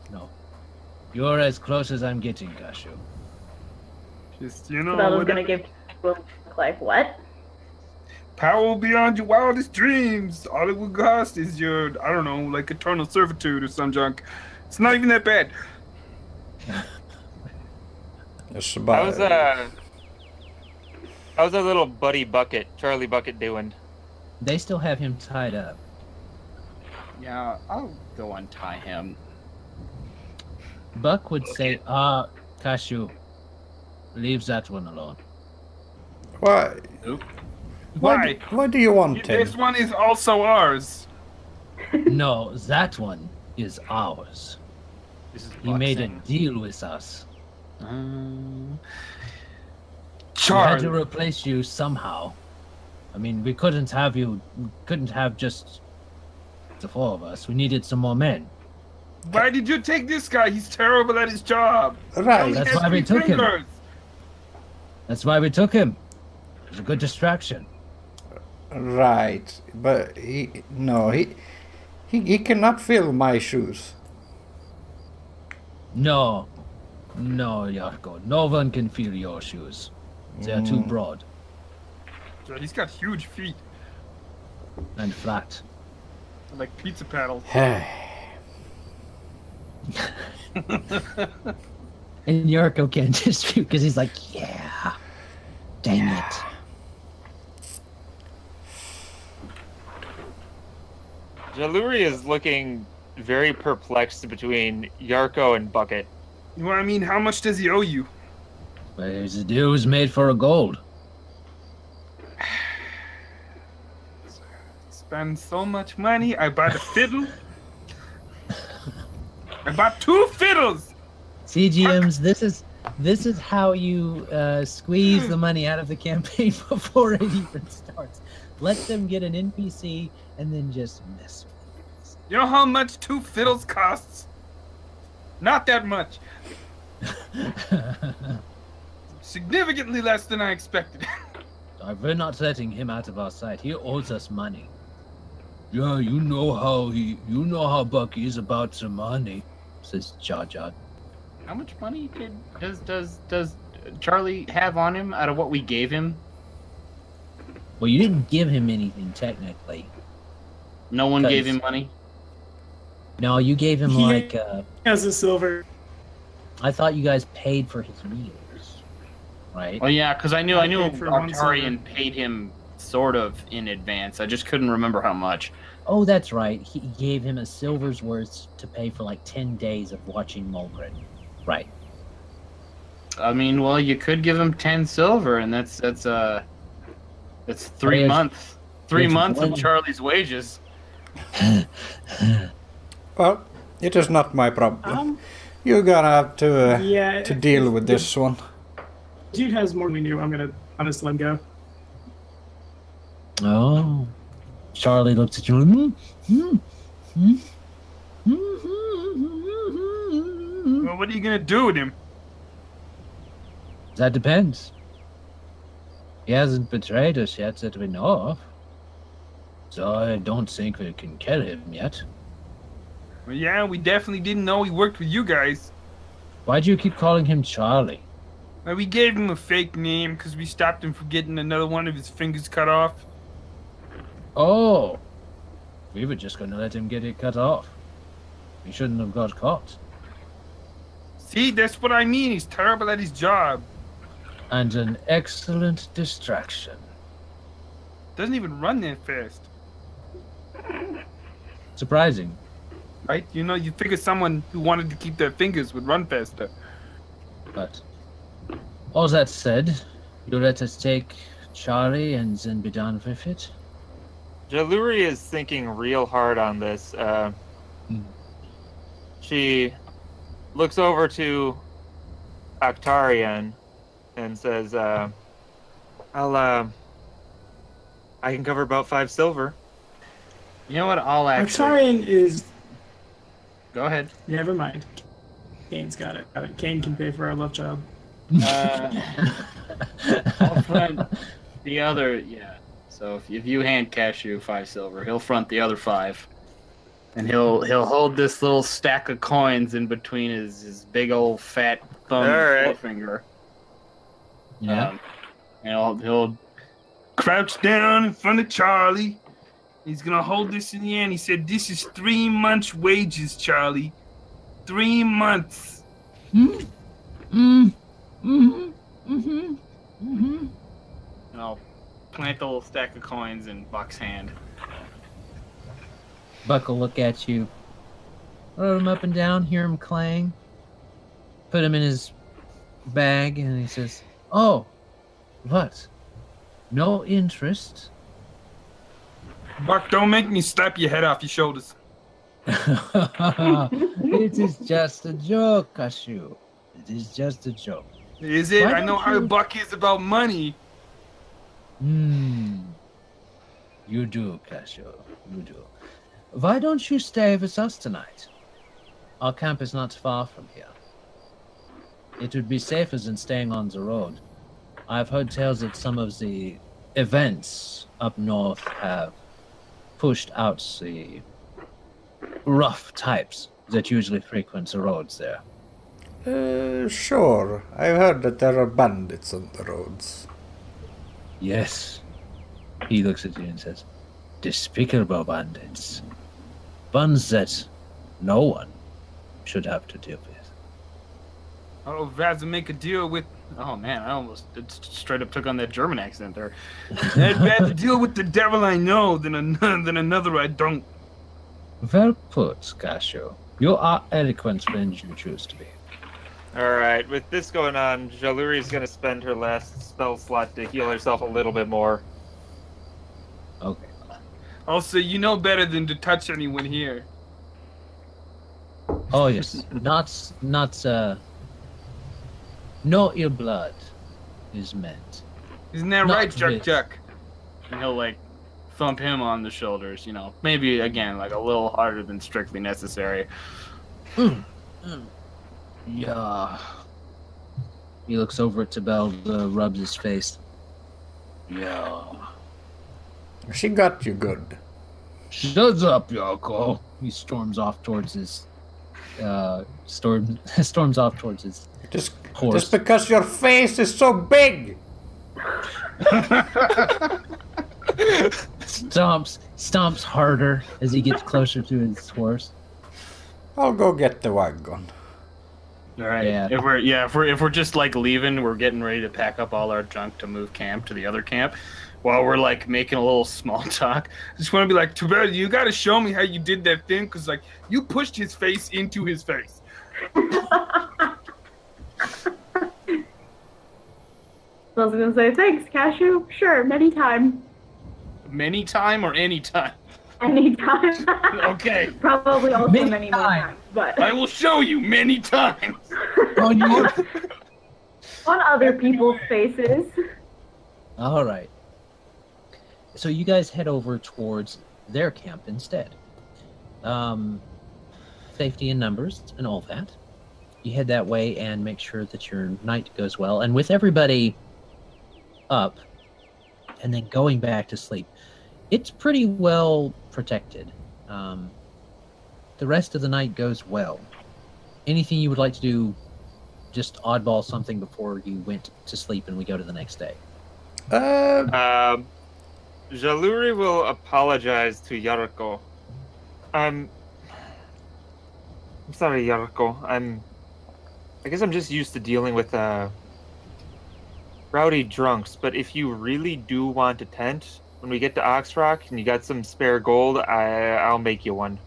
You're as close as I'm getting, Cashew. Just, you know. Tibelda's gonna give like, what? Power beyond your wildest dreams. All it will cost is your, I don't know, like eternal servitude or some junk. It's not even that bad. It's about... How's our little buddy Charlie Bucket doing? They still have him tied up. Yeah, I'll go untie him. Buck would say, Cashew, leave that one alone. Why? Nope. Why? Why do you want him? This one is also ours. No, that one is ours. This is He made a deal with us. We had Charlie. to replace you somehow. I mean, we couldn't have just the 4 of us. We needed some more men. Why did you take this guy? He's terrible at his job. Right. That's why we took him. That's why we took him. It was a good distraction. Right. But he cannot fill my shoes. No, Jarrko. No one can fill your shoes. They are too broad He's got huge feet, and flat. like pizza paddles. And Jarrko can't dispute because he's like, yeah, dang it. Jalurie is looking very perplexed between Jarrko and Bucket. You know what I mean? How much does he owe you? But the deal was made for a gold. Spend so much money. I bought a fiddle. I bought 2 fiddles. CGMs, this is how you squeeze the money out of the campaign before it even starts. Let them get an NPC and then just mess with it. You know how much 2 fiddles costs? Not that much. Significantly less than I expected. We're not letting him out of our sight. He owes us money. Yeah, you know how Bucky is about some money, says Jar. How much money does Charlie have on him out of what we gave him? Well, you didn't give him anything technically. No one gave him money? No, you gave him He has a silver. I thought you guys paid for his meals, right? Oh yeah, because I knew paid for 1 Octarion silver. paid him sort of in advance. I just couldn't remember how much. Oh, that's right. He gave him a silver's worth to pay for like 10 days of watching Mulgren. Right. I mean, well, you could give him 10 silver, and that's 3 Yes. months. 3 Yes, months of one- Charlie's wages. Well, it is not my problem. You're gonna have to deal with this one. Dude has more than we knew. I'm gonna just let him go. Oh. Charlie looks at you. Well, what are you gonna do with him? That depends. He hasn't betrayed us yet that we know of. So I don't think we can kill him yet. Well, yeah, we definitely didn't know he worked with you guys. Why do you keep calling him Charlie? Well, we gave him a fake name because we stopped him from getting another one of his fingers cut off. Oh. We were just going to let him get it cut off. He shouldn't have got caught. See, that's what I mean. He's terrible at his job. And an excellent distraction. Doesn't even run that fast. Surprising. Right? You know, you figure someone who wanted to keep their fingers would run faster. But all that said, you let us take Charlie and then be done with it? Jalurie is thinking real hard on this. She looks over to Octarion and says, I can cover about 5 silver. You know what? I'll actually... Octarion is. Go ahead. Never mind. Kane's got it. Kane can pay for our love child. I'll front the other... Yeah. So if you hand Cashew 5 silver, he'll front the other 5. And he'll hold this little stack of coins in between his big old fat thumb and forefinger. Yeah. And he'll Crouch down in front of Charlie. He's gonna hold this in the end. He said, "This is 3 months' wages, Charlie. 3 months." and I'll plant the little stack of coins in Buck's hand. Buck will look at you, roll him up and down, hear him clang, put him in his bag, and he says, "Oh, what? No interest?" Buck, don't make me slap your head off your shoulders. It is just a joke, Cashew. It is just a joke. Is it? Why I know don't how you- Buck is about money. You do, Cashew. You do. Why don't you stay with us tonight? Our camp is not far from here. It would be safer than staying on the road. I've heard tales that some of the events up north have pushed out the rough types that usually frequent the roads there. Sure. I've heard that there are bandits on the roads. Yes. He looks at you and says, despicable bandits. Ones that no one should have to deal with. Oh, rather make a deal with... Oh, man, I almost straight up took on that German accent there. I'd rather deal with the devil I know than another I don't. Well put, Cashew. You are eloquent when you choose to be. Alright, with this going on, Jalurie is going to spend her last spell slot to heal herself a little bit more. Okay. Also, you know better than to touch anyone here. Oh, yes. Not no ill blood is meant. Isn't that Not right, Juck this. Juck? And he'll, like, thump him on the shoulders, Maybe, again, like, a little harder than strictly necessary. Yeah. He looks over at Tibelda, rubs his face. Yeah. She got you good. Shut up, Jarrko. He storms off towards his storms off towards his horse. Just because your face is so big. Stomps harder as he gets closer to his horse. I'll go get the wagon. All right. Yeah. If we're just like leaving, we're getting ready to pack up all our junk to move camp to the other camp. While we're like making a little small talk, I just want to be like, Tibelda, you got to show me how you did that thing, because, like, you pushed his face into his face. I was going to say, thanks, Cashew. Sure, many time. many time or any time? Anytime. Okay. Probably also Many many more times. times, but I will show you many times. On you. on other people's faces. All right. So you guys head over towards their camp instead. Safety in numbers and all that. You head that way and make sure that your night goes well. And with everybody up and then going back to sleep, it's pretty well protected. The rest of the night goes well. Anything you would like to do, just oddball something before you went to sleep and we go to the next day. Jalurie will apologize to Jarrko. I'm sorry, Jarrko. I guess I'm just used to dealing with rowdy drunks, but if you really do want a tent, when we get to Oxrock and you got some spare gold, I'll make you one.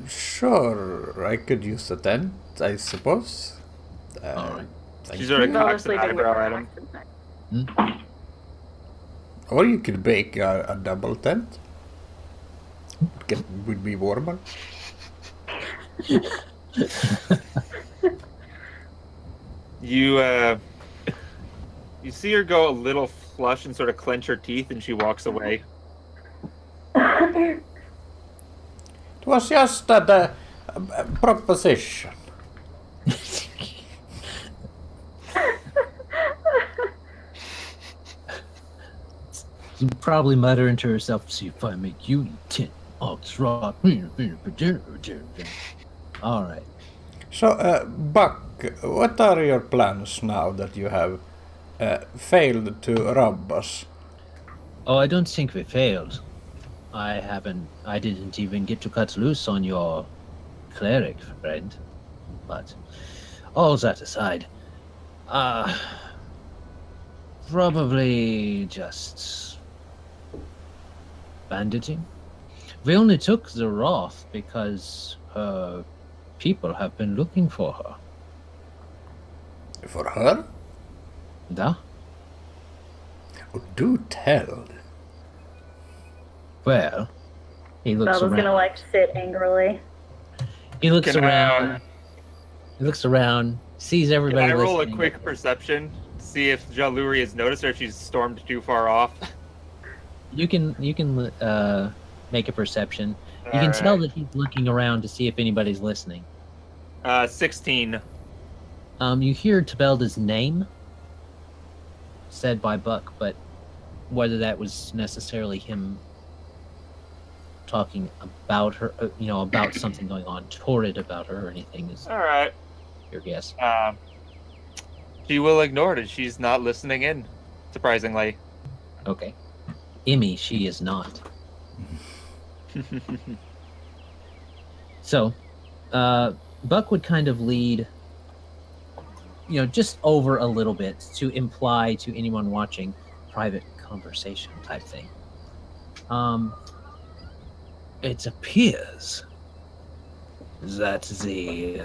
Sure, I could use a tent, I suppose. All right. She sort of No, cocks an sleeping with eyebrow her at him. accent. Or you could bake a double tent. Would be warmer. You see her go a little flush and sort of clench her teeth, and she walks away. It was just a proposition. She's probably muttering to herself, see if I make you eat 10 Octar. All right. So, Buck, what are your plans now that you have failed to rob us? Oh, I don't think we failed. I didn't even get to cut loose on your cleric friend. But all that aside, probably just banditing. We only took the Roth because her people have been looking for her. For her? Da? Oh, do tell. Well, he looks Bella's around. gonna sit angrily. He looks Can I, around. He looks around, sees Can everybody I roll a listening. quick perception? See if Jalurie has noticed or if she's stormed too far off. You can Make a perception. You can tell right. that he's looking around to see if anybody's listening. 16. You hear Tibelda's name said by Buck, but whether that was necessarily him talking about her, about something going on torrid about her or anything is All right. your guess. She will ignore it. She's not listening in, surprisingly. Okay. Emmy, she is not. So, Buck would kind of lead, just over a little bit to imply to anyone watching private conversation type thing. It appears that the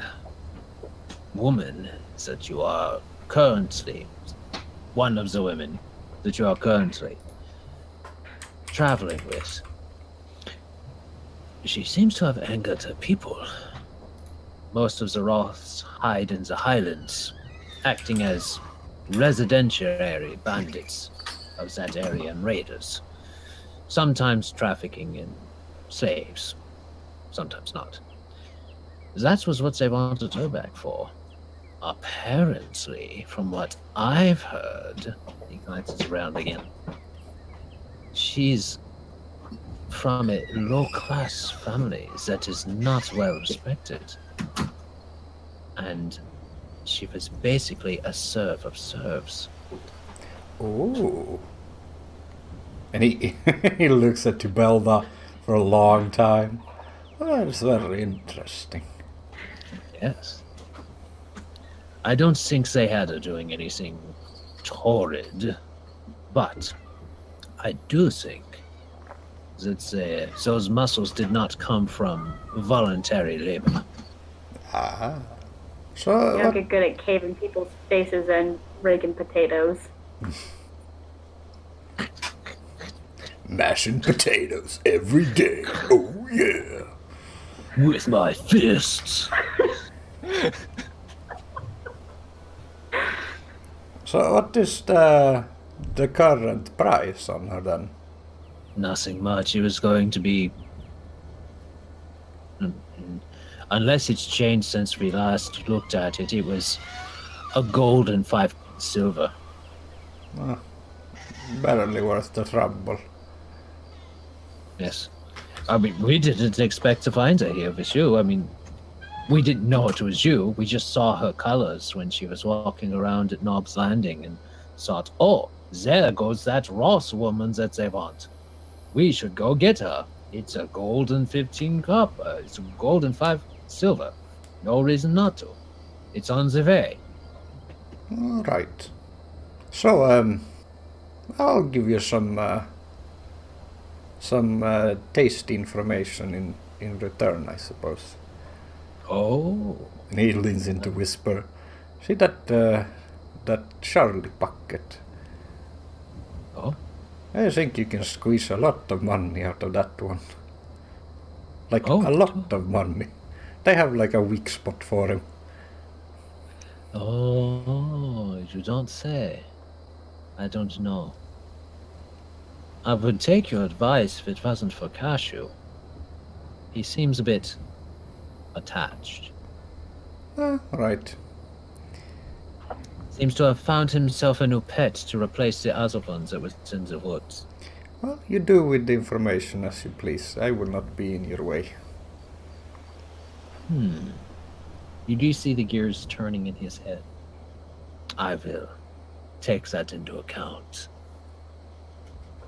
woman that you are currently, one of the women that you are currently traveling with, she seems to have angered her people. Most of the Roths hide in the highlands, acting as residentiary bandits of that area and raiders, sometimes trafficking in slaves, sometimes not. That was what they wanted her back for. Apparently, from what I've heard, he glances around again, she's from a low-class family that is not well respected. And she was basically a serf of serfs. Oh. And he he looks at Tibelda for a long time. That's very interesting. Yes. I don't think they had her doing anything torrid, but I do think that those muscles did not come from voluntary labor. Ah. So You don't get good at caving people's faces and raking potatoes. mashing potatoes every day. Oh yeah. With my fists. So what is the current price on her then? Nothing much. It was going to be... Unless it's changed since we last looked at it, it was a gold and 5 silver. Barely worth the trouble. Yes. I mean, we didn't expect to find her here with you. I mean, we didn't know it was you. We just saw her colors when she was walking around at Knob's Landing and thought, oh, there goes that Roth woman that they want. We should go get her. It's a gold and 15 copper. It's a gold and 5 silver. No reason not to. It's on the way. All right. So, I'll give you some taste information in return, I suppose. Oh. And he leans in to whisper, see that Charlie bucket? Oh? I think you can squeeze a lot of money out of that one. Like, Oh. a lot of money. They have like a weak spot for him. Oh, you don't say. I don't know. I would take your advice if it wasn't for Cashew. He seems a bit attached. Right. Seems to have found himself a new pet to replace the other one that was in the woods. Well, you do with the information as you please. I will not be in your way. You do see the gears turning in his head. I will take that into account.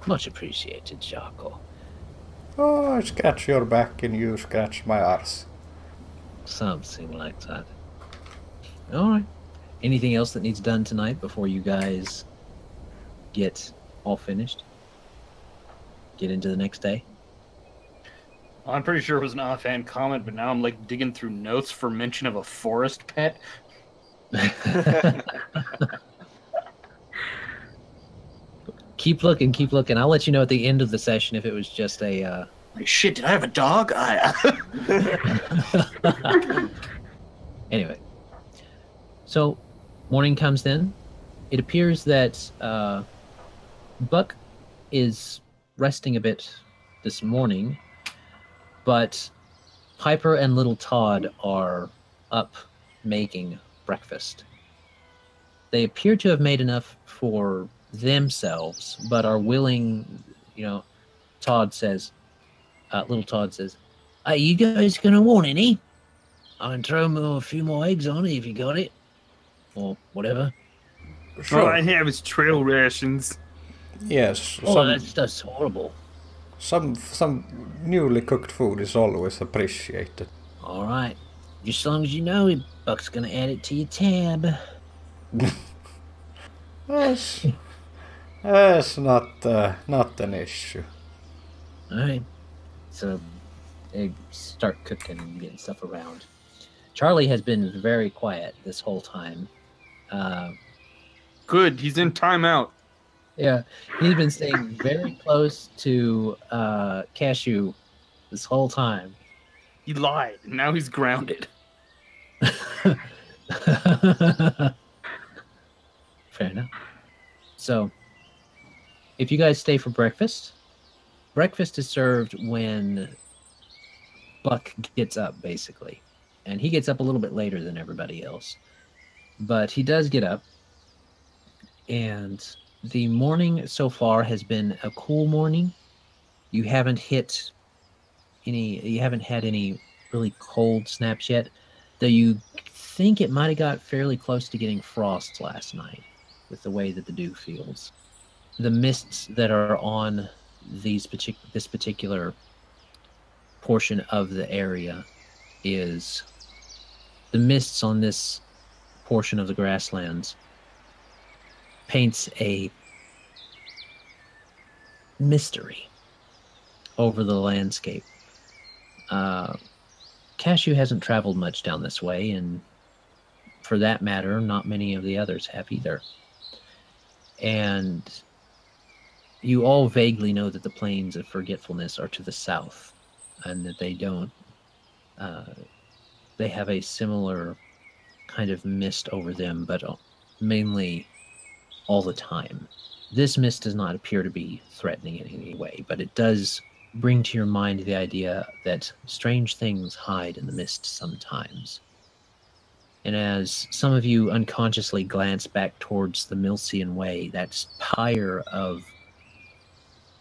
Much appreciated, Jarrko. Oh, I scratch your back and you scratch my arse. Something like that. Alright. Anything else that needs done tonight before you guys get all finished? Get into the next day? I'm pretty sure it was an offhand comment, but now I'm like digging through notes for mention of a forest pet. Keep looking. I'll let you know at the end of the session if it was just a... Like, shit, did I have a dog? Anyway. So, morning comes in. It appears that Buck is resting a bit this morning. But Piper and little Todd are up making breakfast. They appear to have made enough for themselves, but are willing, little Todd says, "Are you guys gonna want any? I can throw a few more eggs on it if you got it. Or whatever." Sure. All I have is trail rations. Yes. Oh, that's horrible. Some newly cooked food is always appreciated. All right. Just as long as you know it, Buck's gonna add it to your tab. That's not an issue. All right. So they start cooking and getting stuff around. Charlie has been very quiet this whole time. Good, he's in timeout. Yeah, he's been staying very close to Cashew this whole time. He lied. Now he's grounded. Fair enough. So, if you guys stay for breakfast is served when Buck gets up, basically. And he gets up a little bit later than everybody else. But he does get up. And the morning so far has been a cool morning. You haven't had any really cold snaps yet, though you think it might have got fairly close to getting frost last night with the way that the dew feels. The mists that are on this particular portion of the area is the mists on this portion of the grasslands paints a mystery over the landscape. Cashew hasn't traveled much down this way, and for that matter, not many of the others have either. And you all vaguely know that the Plains of Forgetfulness are to the south, and that they don't. They have a similar kind of mist over them, but mainly all the time. This mist does not appear to be threatening in any way, but it does bring to your mind the idea that strange things hide in the mist sometimes. And as some of you unconsciously glance back towards the Milcian Way, that spire of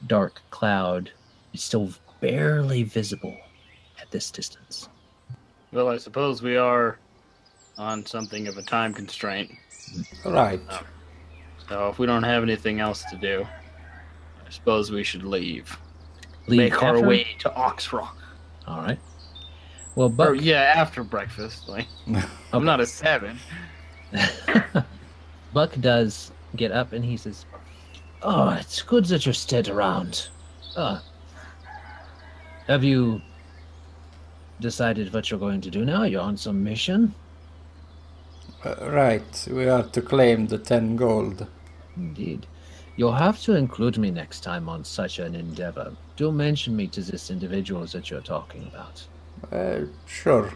dark cloud is still barely visible at this distance. Well, I suppose we are on something of a time constraint. Right. So if we don't have anything else to do, I suppose we should leave. Leave Make our after? way to Oxrock. All right. Well, Buck... Or, yeah, after breakfast. Like, I'm not a 7. Buck does get up and he says, "Oh, it's good that you stayed around. Have you decided what you're going to do now? You're on some mission?" Right, we are to claim the 10 gold. Indeed. You'll have to include me next time on such an endeavor. Do mention me to this individual that you're talking about. Sure,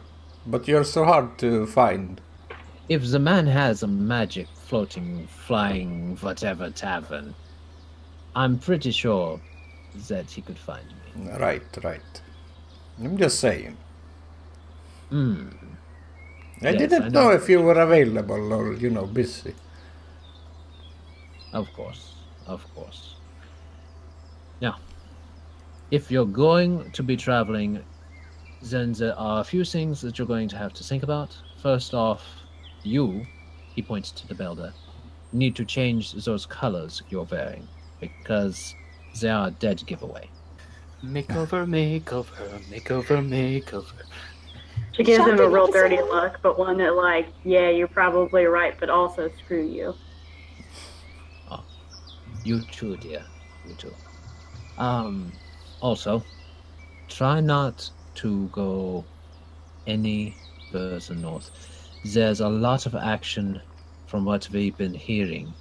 but you're so hard to find. If the man has a magic floating, flying, whatever tavern, I'm pretty sure that he could find me. Right. I'm just saying. I didn't know if you were available or, busy. Of course. Now, if you're going to be traveling, then there are a few things that you're going to have to think about. First off, he points to Tibelda, need to change those colors you're wearing, because they are a dead giveaway. Makeover. She gives him a real dirty look, but one that yeah, you're probably right, but also screw you. Oh, you too, dear. You too. Also, try not to go any further north. There's a lot of action from what we've been hearing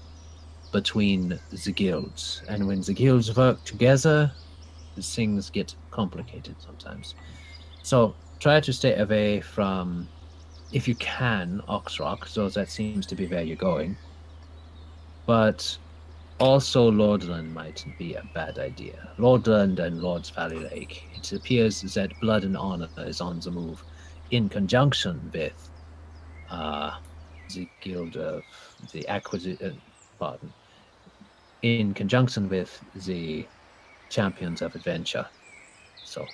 between the guilds, and when the guilds work together, things get complicated sometimes. So try to stay away from, if you can, Oxrock, so that seems to be where you're going. But Also, Lordland might be a bad idea. Lordland and Lord's Valley Lake. It appears that Blood and Honor is on the move, in conjunction with the Guild of the Acquisition. Pardon. In conjunction with the Champions of Adventure. So.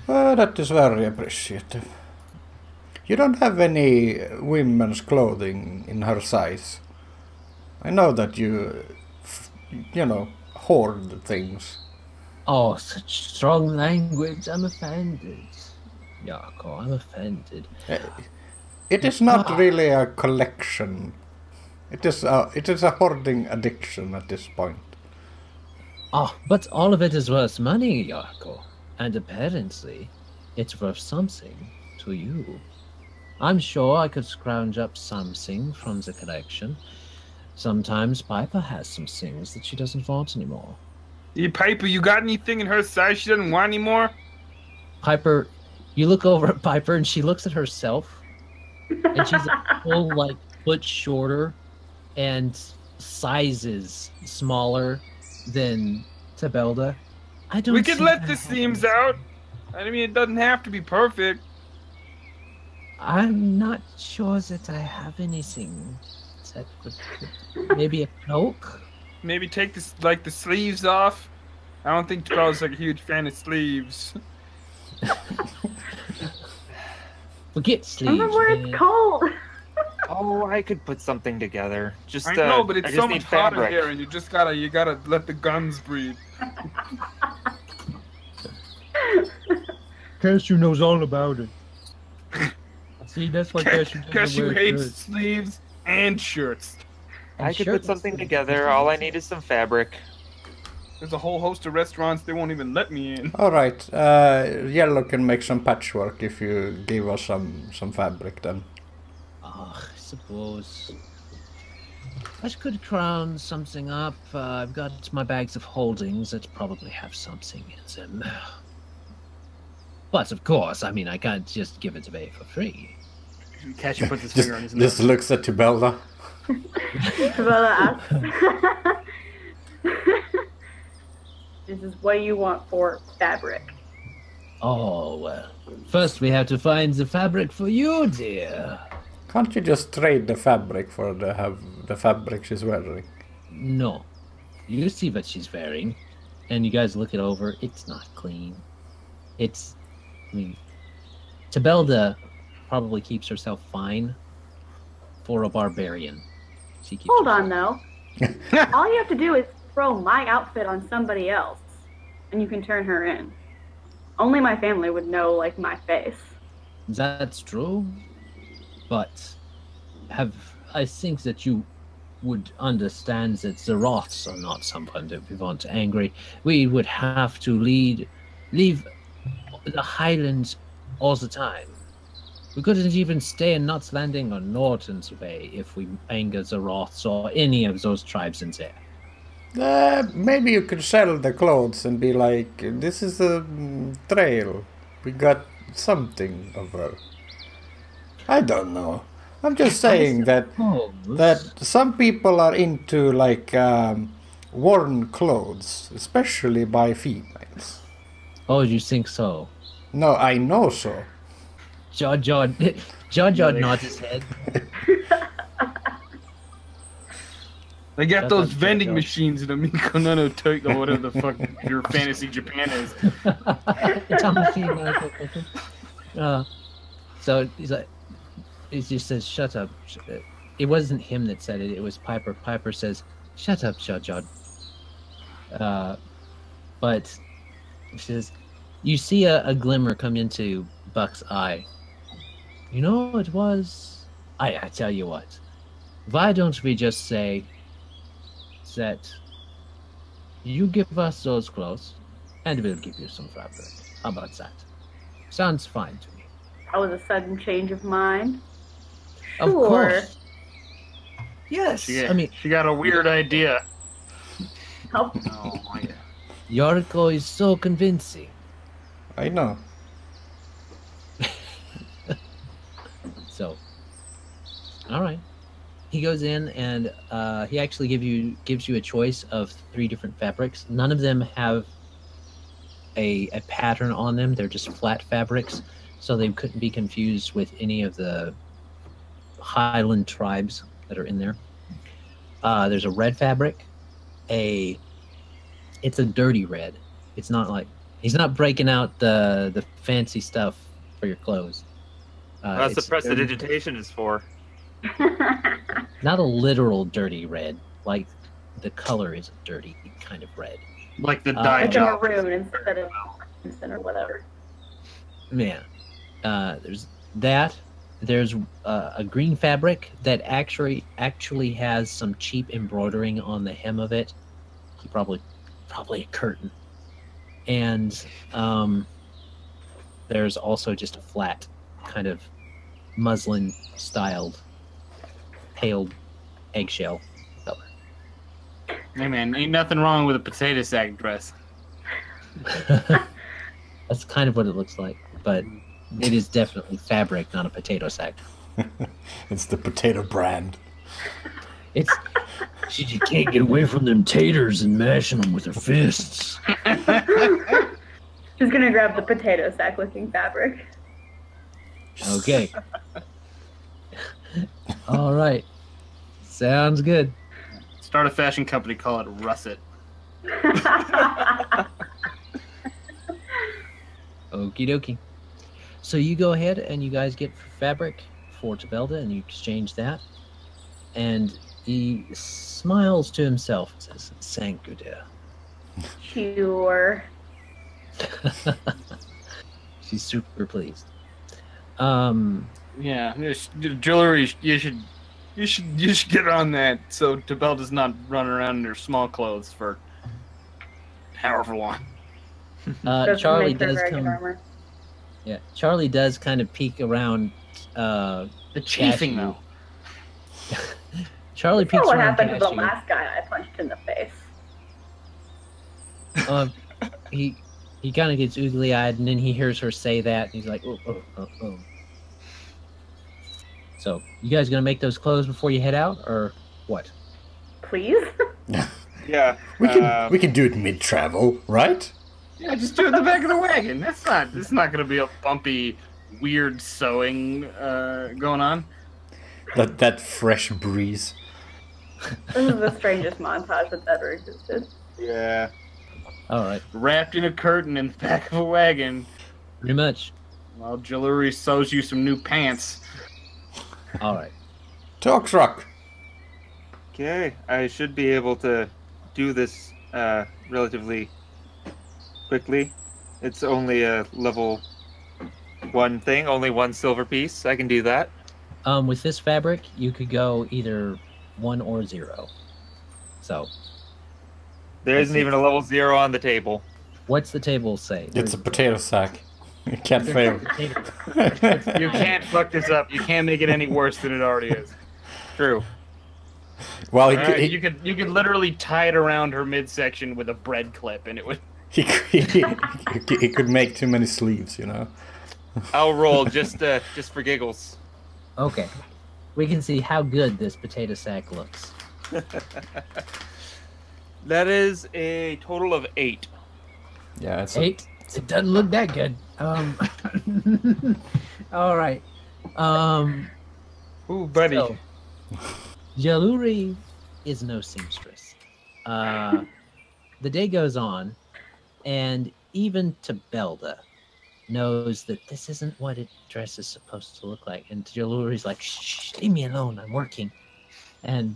That is very appreciative. You don't have any women's clothing in her size. I know that you hoard things. Oh, such strong language. I'm offended. Jarrko, I'm offended. It is not really a collection. It is a hoarding addiction at this point. Oh, but all of it is worth money, Jarrko. And apparently, it's worth something to you. I'm sure I could scrounge up something from the collection. Sometimes Piper has some things that she doesn't want anymore. Hey, Piper, you got anything in her size she doesn't want anymore? Piper, you look over at Piper and she looks at herself. And she's a full, foot shorter and sizes smaller than Tibelda. We could let the seams out. I mean, it doesn't have to be perfect. I'm not sure that I have anything that would... Maybe a cloak? Maybe take the sleeves off. I don't think Tibelda's a huge fan of sleeves. Forget sleeves. Remember where it's cold. Oh, I could put something together. I know, but it's so much hotter fabric. here, and you gotta let the guns breathe. Cashew knows all about it. See, that's why Cashew hates sleeves and shirts. I could put something together. All I need is some fabric. There's a whole host of restaurants they won't even let me in. Alright, Yellow can make some patchwork if you give us some fabric then. I suppose I could crown something up. I've got my bags of holdings that probably have something in them. But of course, I mean, I can't just give it away for free. Cashew puts his finger on his Just nose. looks at Tibelda. Tibelda asks, this is what you want for fabric. Oh, well. First we have to find the fabric for you, dear. Can't you just trade the fabric for the fabric she's wearing? No. You see what she's wearing, and you guys look it over. It's not clean. Tibelda probably keeps herself fine for a barbarian. She keeps Hold herself... on, though. All you have to do is throw my outfit on somebody else, and you can turn her in. Only my family would know, my face. That's true, but I think that you would understand that the Roths are not someone that we want angry. We would have to leave the Highlands all the time. We couldn't even stay in Nutt's Landing or Norton's Way if we anger the Roths or any of those tribes in there. Maybe you could sell the clothes and be like, this is a trail. We got something of her. I don't know. I'm just saying that some people are into worn clothes, especially by females. Oh, you think so? No, I know so. John nods his head. They got Shut those up, vending Jarrko. machines in Amico Nono Toy or whatever the fuck your fantasy Japan is. It's on the feed. So he's like, he just says, "Shut up." It wasn't him that said it. It was Piper. Piper says, "Shut up, Jod." But he says, you see a glimmer come into Buck's eye. You know, it was... I tell you what. Why don't we just say that you give us those clothes, and we'll give you some fabric. How about that? Sounds fine to me. That was a sudden change of mind. Of Sure. course. Yes. She got a weird idea. Oh, Oh my god. Jarrko is so convincing. I know. So, all right. he goes in and he actually gives you a choice of 3 different fabrics. None of them have a pattern on them. They're just flat fabrics, so they couldn't be confused with any of the Highland tribes that are in there. There's a red fabric. It's a dirty red. It's not like he's not breaking out the fancy stuff for your clothes. That's the prestidigitation is for. Not a literal dirty red, like the color is a dirty kind of red. Like the dye like a job. maroon instead of whatever. Yeah. There's that. There's a green fabric that actually has some cheap embroidering on the hem of it. Probably a curtain. And there's also just a flat kind of muslin styled pale eggshell color. Hey man, ain't nothing wrong with a potato sack dress. That's kind of what it looks like, but it is definitely fabric, not a potato sack. It's the potato brand. It's she just can't get away from them taters and mashing them with her fists. She's gonna grab the potato sack looking fabric. Okay. All right. Sounds good. Start a fashion company, call it Russet. Okie dokie. So you go ahead and you guys get fabric for Tibelda and you exchange that. And he smiles to himself and says, "Thank you, dear." Sure. She's super pleased. Yeah, Jalurie, you should get on that so Tibelda's not running around in her small clothes for however long. Charlie does come. Yeah, Charlie does kind of peek around. The chafing though. Charlie peeks what around. happened to the Cashew. last guy I punched in the face? He kind of gets oogly eyed, and then he hears her say that, and he's like, oh. So, you guys gonna make those clothes before you head out, or what? Please? Yeah. We can do it mid-travel, right? Yeah, just do it in the back of the wagon. It's not gonna be a bumpy, weird sewing going on. That fresh breeze. This is the strangest montage that's ever existed. Yeah. All right, Wrapped in a curtain in the back of a wagon pretty much. while Jalurie sews you some new pants. All right. Talk truck. Okay, I should be able to do this relatively quickly. It's only a level 1 thing, only 1 silver piece. I can do that. With this fabric, you could go either 1 or 0. So, There isn't even a level 0 on the table. what's the table say? It's a potato sack. You can't fail. You can't fuck this up. You can't make it any worse than it already is. True. Well, Alright, you could literally tie it around her midsection with a bread clip, and it would. he could make too many sleeves, you know. I'll roll just for giggles. Okay. We can see how good this potato sack looks. That is a total of 8. Yeah, it's 8. It doesn't look that good. All right. Ooh, buddy. So, Jalurie is no seamstress. The day goes on, and even Tibelda knows that this isn't what a dress is supposed to look like. And Jalurie's like, "Shh, leave me alone. I'm working." And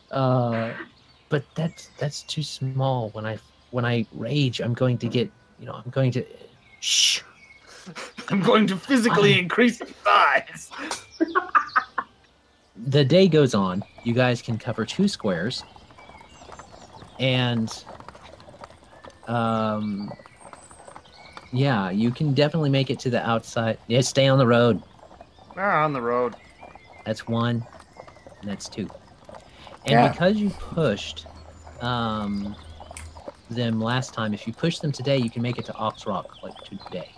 but that's too small. When I rage, I'm going to get, I'm going to shh. I'm going to physically increase the size. The day goes on. You guys can cover 2 squares. And yeah, you can definitely make it to the outside. Yeah, stay on the road. On the road. That's 1. And that's 2. And Yeah. because you pushed them last time, if you push them today, you can make it to Oxrock like today.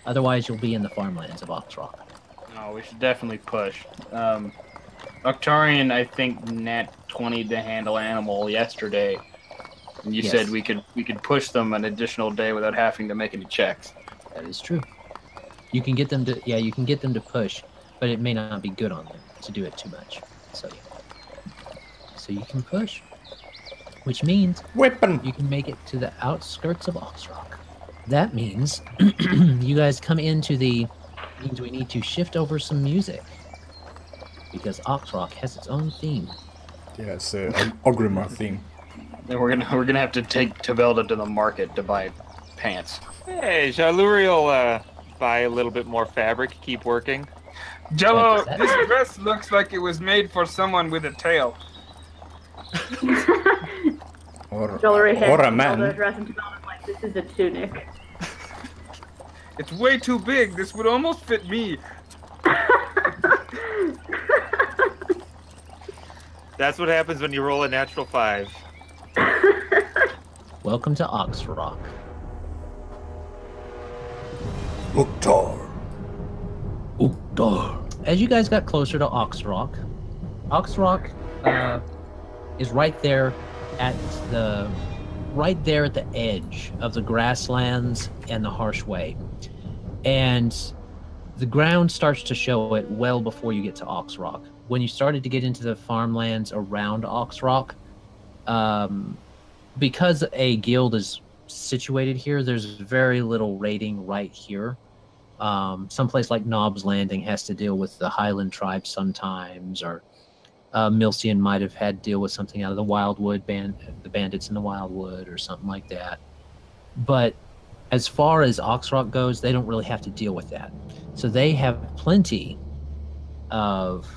Otherwise, you'll be in the farmlands of Oxrock. No, we should definitely push. Octarion, I think, nat 20 to handle animal yesterday. And you said we could push them an additional day without having to make any checks. That is true. You can get them to push, but it may not be good on them to do it too much. So you can push, which means Weapon. you can make it to the outskirts of Oxrock. That means you guys come into means we need to shift over some music because Oxrock has its own theme. Yeah, it's an Ogrimmar theme. Then we're gonna have to take Tibelda to the market to buy pants. Hey, Jalurie will buy a little bit more fabric. Keep working. Jello, this dress looks like it was made for someone with a tail. Or Jalurie a man. dress and Tibelda's like, this is a tunic. It's way too big. This would almost fit me. That's what happens when you roll a natural 5. Welcome to Oxrock. Octar. As you guys got closer to Oxrock is right there at the edge of the grasslands and the Harsh Way. And the ground starts to show it well before you get to Oxrock. When you started to get into the farmlands around Oxrock, because a guild is situated here, there's very little raiding right here. Someplace like Knob's Landing has to deal with the Highland tribes sometimes, or Milcian might have had to deal with something out of the Wildwood the bandits in the Wildwood, or something like that. But as far as Oxrock goes, they don't really have to deal with that. So they have plenty of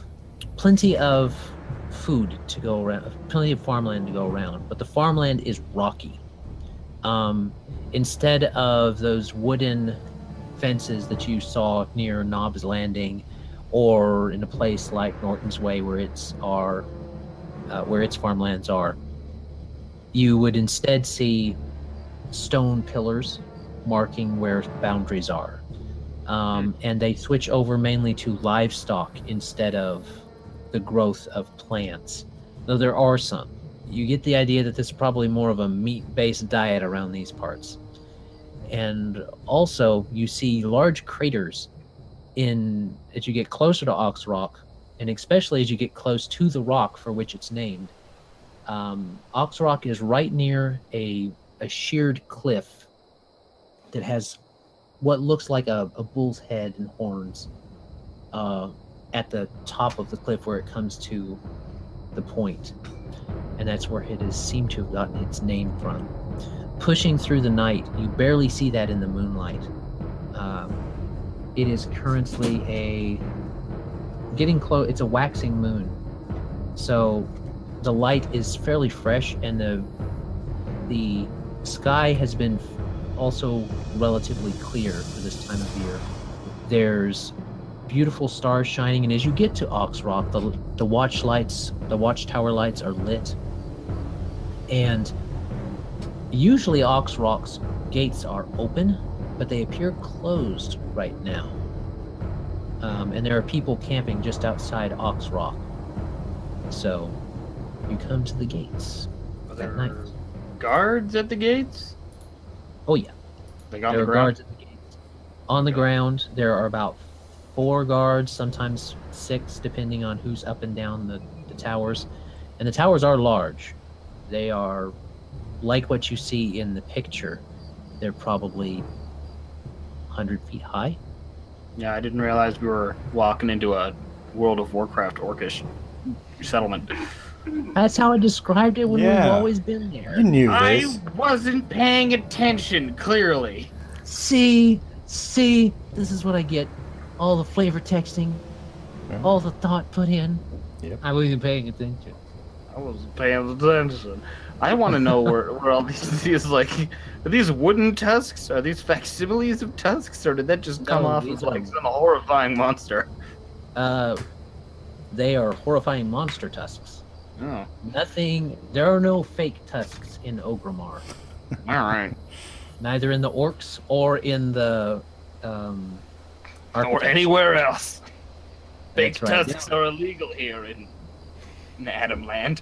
food to go around, plenty of farmland to go around. But the farmland is rocky. Instead of those wooden fences that you saw near Knob's Landing, or in a place like Norton's Way where its farmlands are, you would instead see stone pillars marking where boundaries are. And they switch over mainly to livestock instead of the growth of plants, though there are some. You get the idea that this is probably more of a meat-based diet around these parts. And also, you see large craters as you get closer to Oxrock, and especially as you get close to the rock for which it's named. Oxrock is right near a sheared cliff that has what looks like a bull's head and horns at the top of the cliff where it comes to the point. And that's where it has seemed to have gotten its name from. Pushing through the night, you barely see that in the moonlight. It is currently getting close. It's a waxing moon, so the light is fairly fresh, and the sky has been also relatively clear for this time of year. There's beautiful stars shining, and as you get to Oxrock, the watchtower lights are lit, and usually Oxrock's gates are open, but they appear closed right now. And there are people camping just outside Oxrock. So you come to the gates at night. Guards at the gates? Oh yeah. Like on there the are ground? guards at the gates. On the ground, there are about 4 guards, sometimes 6, depending on who's up and down the towers. And the towers are large. They are like what you see in the picture. They're probably 100 feet high. Yeah, I didn't realize we were walking into a World of Warcraft orcish settlement. That's how I described it when we've always been there. You knew this. I wasn't paying attention, clearly. See, this is what I get. All the flavor texting, all the thought put in. Yep. I wasn't paying attention. I wasn't paying attention. I want to know where all these like, are these wooden tusks? Are these facsimiles of tusks, or did that just come off of like some horrifying monster? They are horrifying monster tusks. Oh. There are no fake tusks in Ogrimmar. All right. Neither in the orcs or in the or anywhere else. Fake That's right. tusks are illegal here in in Adam Land.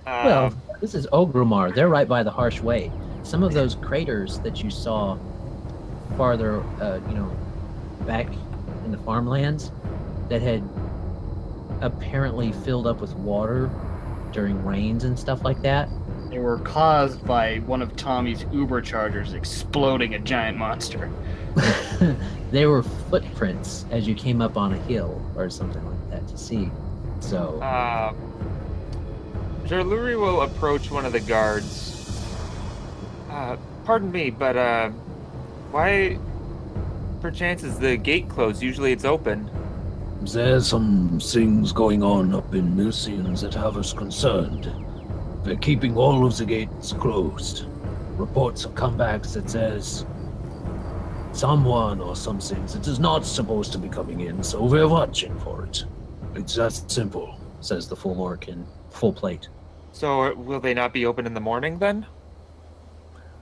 Well, this is Ogromar. They're right by the Harsh Way. Some of those craters that you saw farther, back in the farmlands that had apparently filled up with water during rains and stuff like that. They were caused by one of Tommy's Uber Chargers exploding a giant monster. They were footprints as you came up on a hill or something like that to see. So Jalurie will approach one of the guards. Pardon me, but why perchance is the gate closed? Usually it's open. There's some things going on up in Milcians that have us concerned. They're keeping all of the gates closed. Reports have come back that says someone or something that is not supposed to be coming in, so we're watching for it. It's that simple, says the full orc in full plate. So will they not be open in the morning then?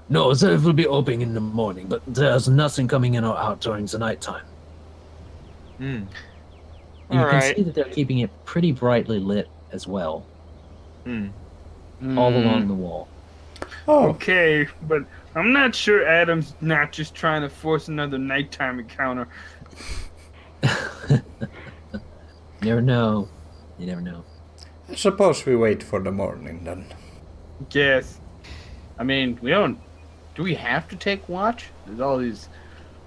No, they will be open in the morning, but there's nothing coming in or out during the nighttime. You can see that they're keeping it pretty brightly lit as well. All along the wall. Okay, but I'm not sure Adam's not just trying to force another nighttime encounter. You never know. You never know. I suppose we wait for the morning then. Yes. I mean, we don't. Do we have to take watch? There's all these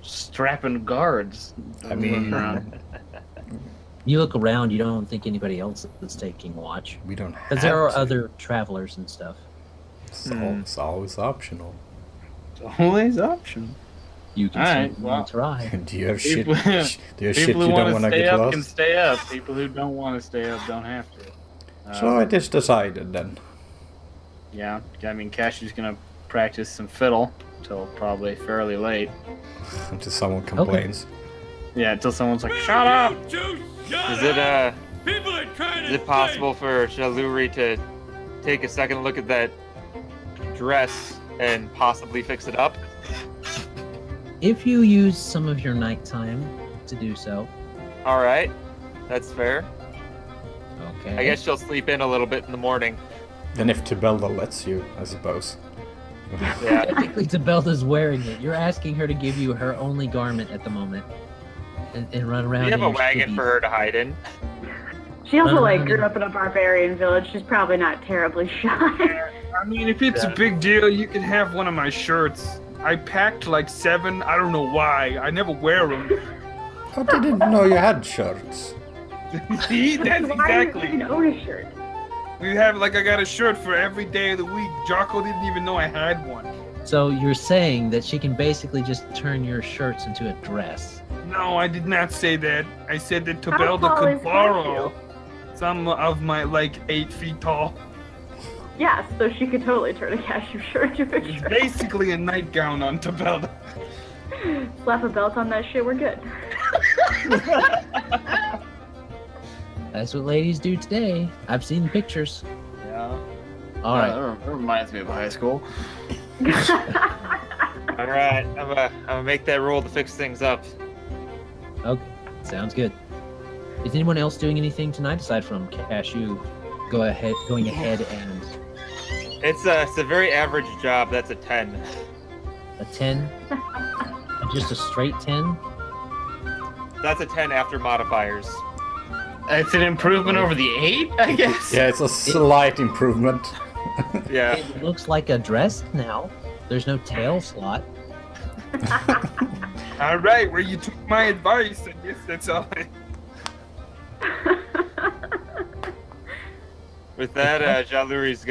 strapping guards. I mean, around. You look around, you don't think anybody else is taking watch. We don't have Because there are to. other travelers and stuff. It's always optional. It's always option. You can certainly try. Do you have shit? People, Do you have shit you people who don't want want to to stay get up lost? can stay up. People who don't want to stay up don't have to. So it is decided then. Yeah, I mean, Cashew's gonna practice some fiddle till probably fairly late. Until someone complains. Yeah, until someone's like, "Shut up!" Is it possible for Jalurie to take a second look at that dress and possibly fix it up? If you use some of your nighttime to do so. All right, that's fair. Okay. I guess she'll sleep in a little bit in the morning. Then if Tibelda lets you, I suppose. Yeah. Technically, Tibelda's wearing it. You're asking her to give you her only garment at the moment. And run around. We have in a your wagon skivvies. for her to hide in. She also grew up in a barbarian village. She's probably not terribly shy. I mean, if it's a big deal, you can have one of my shirts. I packed like 7. I don't know why. I never wear them. I didn't know you had shirts. See, that's Why exactly. do you own a shirt? We have I got a shirt for every day of the week. Jarrko didn't even know I had one. So you're saying that she can basically just turn your shirts into a dress. No, I did not say that. I said that How Tibelda tall could is borrow Cashew? some of my 8 feet tall. Yes, so she could totally turn a cashew shirt into a It's shirt. basically a nightgown on Tibelda. Slap a belt on that shit, we're good. That's what ladies do today. I've seen the pictures. Yeah. All right. That reminds me of high school. All right, I'm gonna make that roll to fix things up. Okay. Sounds good. Is anyone else doing anything tonight aside from Cashew going ahead and It's a very average job. That's a 10. a 10? Just a straight 10? That's a 10 after modifiers. It's an improvement over the 8, I guess. Yeah, it's a slight improvement. Yeah. It looks like a dress now. There's no tail slot. All right, well, you took my advice. I guess that's all. With that, Jalurie's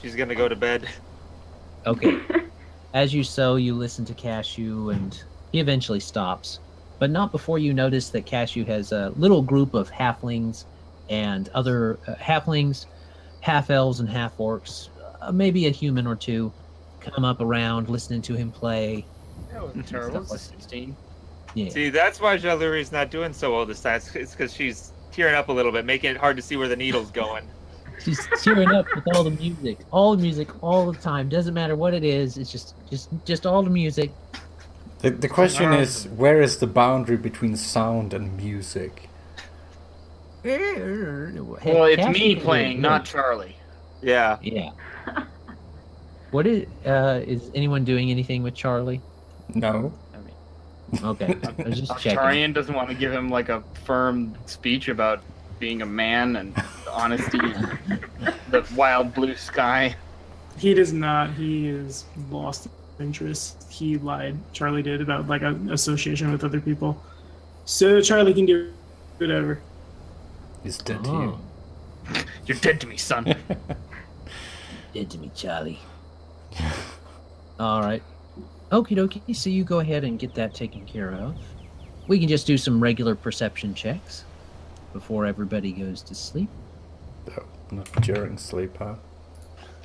she's gonna go to bed. Okay. As you sew, you listen to Cashew, and he eventually stops. But not before you notice that Cashew has a little group of halflings and other halflings, half-elves, and half-orcs, maybe a human or two, come up around listening to him play. That wasn't terrible. It's a 16. Yeah. See, that's why Jalurie's not doing so well this time. It's because she's tearing up a little bit, making it hard to see where the needle's going. She's cheering up with all the music, all the time. Doesn't matter what it is. It's just all the music. The question is, where is the boundary between sound and music? Well, it's me playing, not Charlie. Yeah. Yeah. What is anyone doing anything with Charlie? No. Okay, I was just checking. Octarion doesn't want to give him like a firm speech about being a man and honesty and the wild blue sky. He does not. He is lost interest. He lied. Charlie did about like an association with other people. So Charlie can do whatever. He's dead to you. You're dead to me, son. Dead to me, Charlie. All right. Okie dokie. So you go ahead and get that taken care of. We can just do some regular perception checks before everybody goes to sleep. Oh, not during sleep, huh?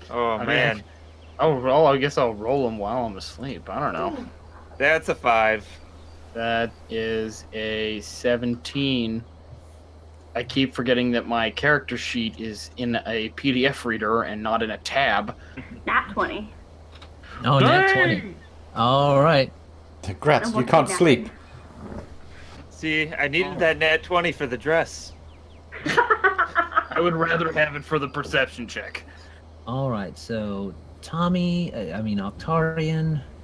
Oh, man. I guess I'll roll them while I'm asleep. I don't know. That's a 5. That is a 17. I keep forgetting that my character sheet is in a PDF reader and not in a tab. Nat 20. Oh, nat 20. All right. Congrats, you can't sleep. See, I needed that nat 20 for the dress. I would rather have it for the perception check. All right. So Octarion,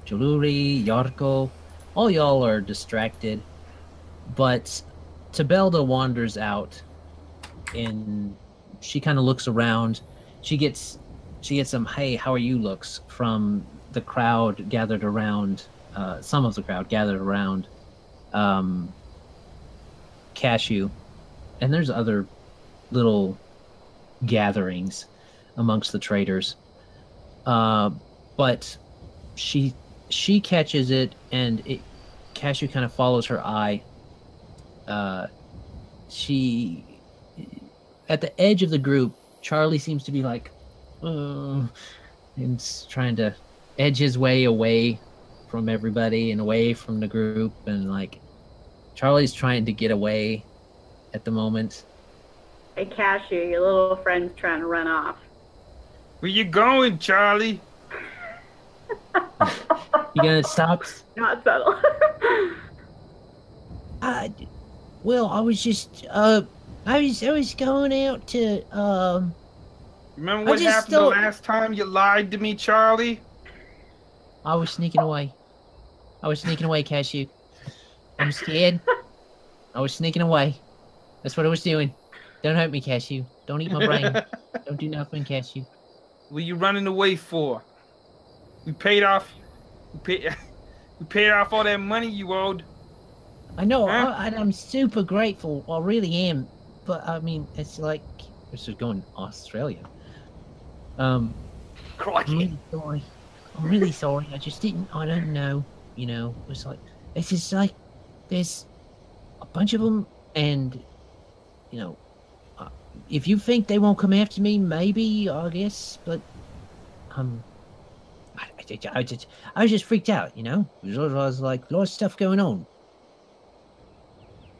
Jalurie, Jarrko, all y'all are distracted, but Tibelda wanders out, and she kind of looks around. She gets some "Hey, how are you?" looks from the crowd gathered around. Some of the crowd gathered around Cashew, and there's other little gatherings amongst the traders. But she catches it, and Cashew kind of follows her eye. She, at the edge of the group, Charlie seems to be like, and trying to edge his way away from everybody and away from the group, and like Charlie's trying to get away at the moment. Hey, Cashew, your little friend's trying to run off. Where you going, Charlie? You gonna stop? Not subtle. Well, I was just I was going out to Remember what happened the last time you lied to me, Charlie? I was sneaking away. Cashew. I'm scared. I was sneaking away. That's what I was doing. Don't hurt me, Cashew. Don't eat my brain. Don't do nothing, Cashew. What are you running away for? We paid off all that money you owed. I know. Huh? I'm super grateful. I really am. But I mean, it's like this is going to Australia. I'm really sorry. I just didn't. I don't know. You know, it's just like there's a bunch of them, and you know, if you think they won't come after me, maybe I guess. But I was just freaked out. You know, I was like a lot of stuff going on.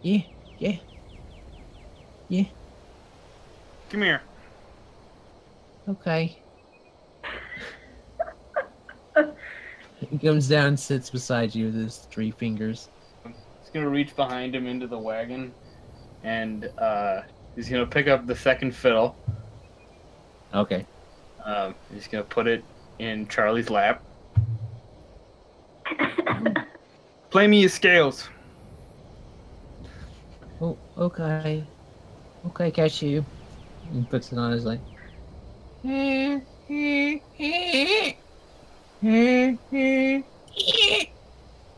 Yeah. Come here. Okay. He comes down, sits beside you with his 3 fingers. He's gonna reach behind him into the wagon, and he's gonna pick up the second fiddle. Okay. He's gonna put it in Charlie's lap. Play me your scales. Oh, okay. Okay, Cashew. He puts it on his leg.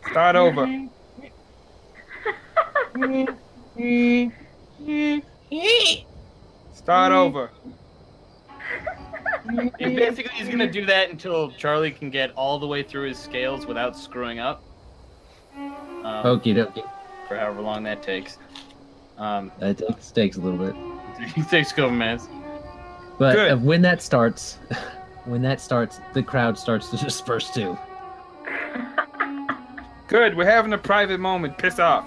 Start over. Start over. Basically, he's gonna do that until Charlie can get all the way through his scales without screwing up. Okie dokie. For however long that takes. That takes a little bit. It takes a couple minutes. But when that starts, the crowd starts to disperse too. Good, we're having a private moment. Piss off.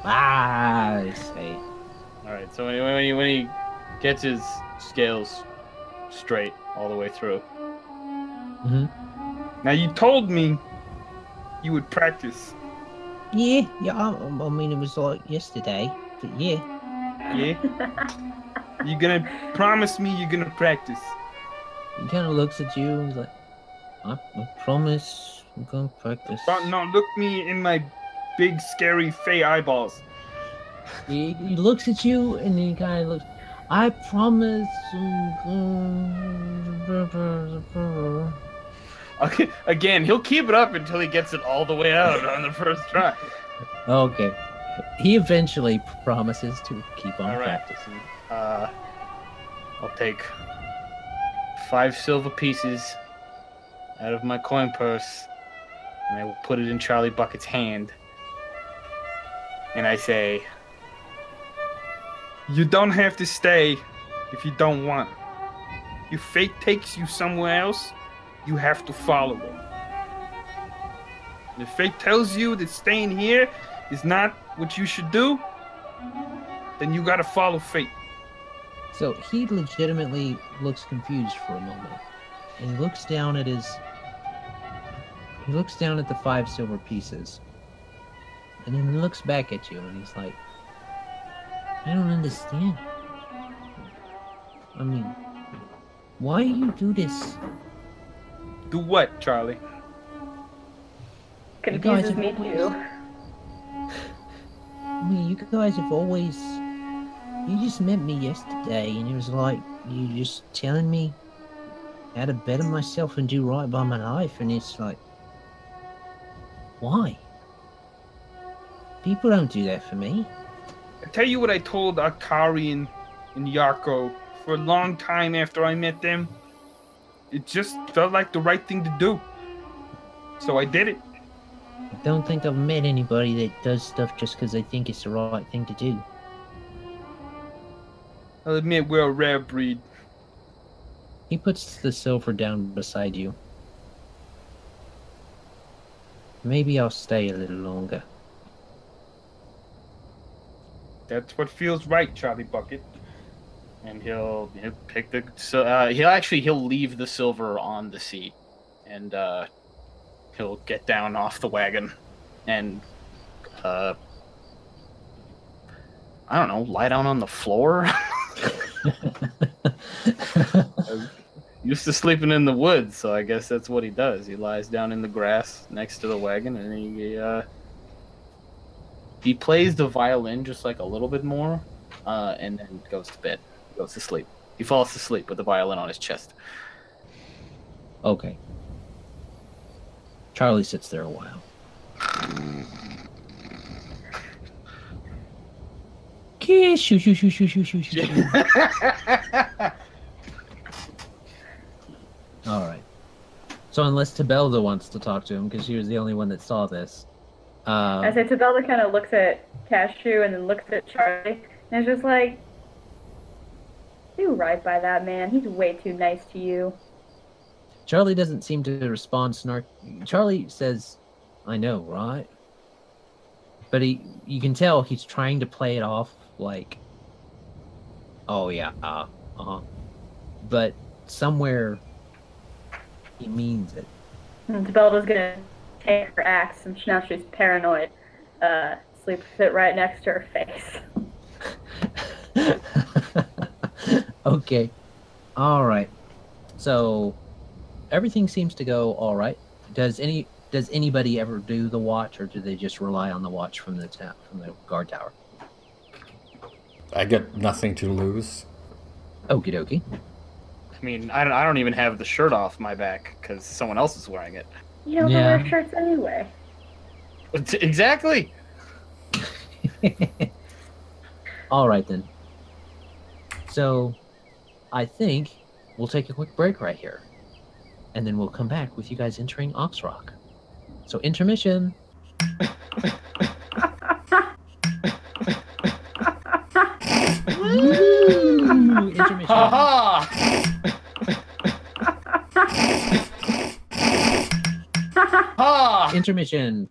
I see. Alright, so when he gets his scales straight all the way through. Mm-hmm. Now you told me you would practice. Yeah. I mean, it was like yesterday, but yeah. Yeah? You gonna promise me you're gonna practice? He kind of looks at you and he's like, I promise I'm going to practice. No, look me in my big, scary, fey eyeballs. He looks at you and he kind of looks, I promise I'm going. Okay, again, he'll keep it up until he gets it all the way out on the first try. Okay. He eventually promises to keep on All right. practicing. I'll take 5 silver pieces out of my coin purse, and I will put it in Charlie Bucket's hand. And I say, You don't have to stay if you don't want. If fate takes you somewhere else, you have to follow it. If fate tells you that staying here is not what you should do, then you gotta follow fate. So he legitimately looks confused for a moment. And he looks down at the 5 silver pieces. And then he looks back at you and he's like, I don't understand. I mean, why you do this? Do what, Charlie? Confuses me too. I mean, you guys have always... You just met me yesterday and it was like, you just telling me how to better myself and do right by my life, and it's like, why? People don't do that for me. I tell you what I told Octarion and Jarrko for a long time after I met them. It just felt like the right thing to do. So I did it. I don't think I've met anybody that does stuff just because they think it's the right thing to do. I'll admit we're a rare breed. He puts the silver down beside you. Maybe I'll stay a little longer. That's what feels right, Charlie Bucket. and he'll pick the he'll leave the silver on the seat, and he'll get down off the wagon and I don't know, lie down on the floor. Used to sleeping in the woods, so I guess that's what he does. He lies down in the grass next to the wagon, and he plays the violin just like a little bit more, and then goes to bed. Goes to sleep. He falls to sleep with the violin on his chest. Okay. Charlie sits there a while. Cashew, shoo, shoo, shoo, shoo, shoo, shoo. All right. So unless Tibelda wants to talk to him, because she was the only one that saw this. I say Tibelda kind of looks at Cashew and then looks at Charlie, and is just like, do right by that man. He's way too nice to you. Charlie doesn't seem to respond snark. Charlie says, I know, right? But you can tell he's trying to play it off like, oh yeah, but somewhere he means it. And Tibelda's gonna take her axe, and now she's paranoid. Sleep sit right next to her face. Okay. All right. So everything seems to go all right. Does anybody ever do the watch, or do they just rely on the watch from the guard tower? I got nothing to lose. Okie dokie. I mean, I don't even have the shirt off my back because someone else is wearing it. You don't wear shirts anyway. Exactly. All right then. So, I think we'll take a quick break right here, and then we'll come back with you guys entering Oxrock. So, intermission. Woo! Intermission. Ha ha! Intermission.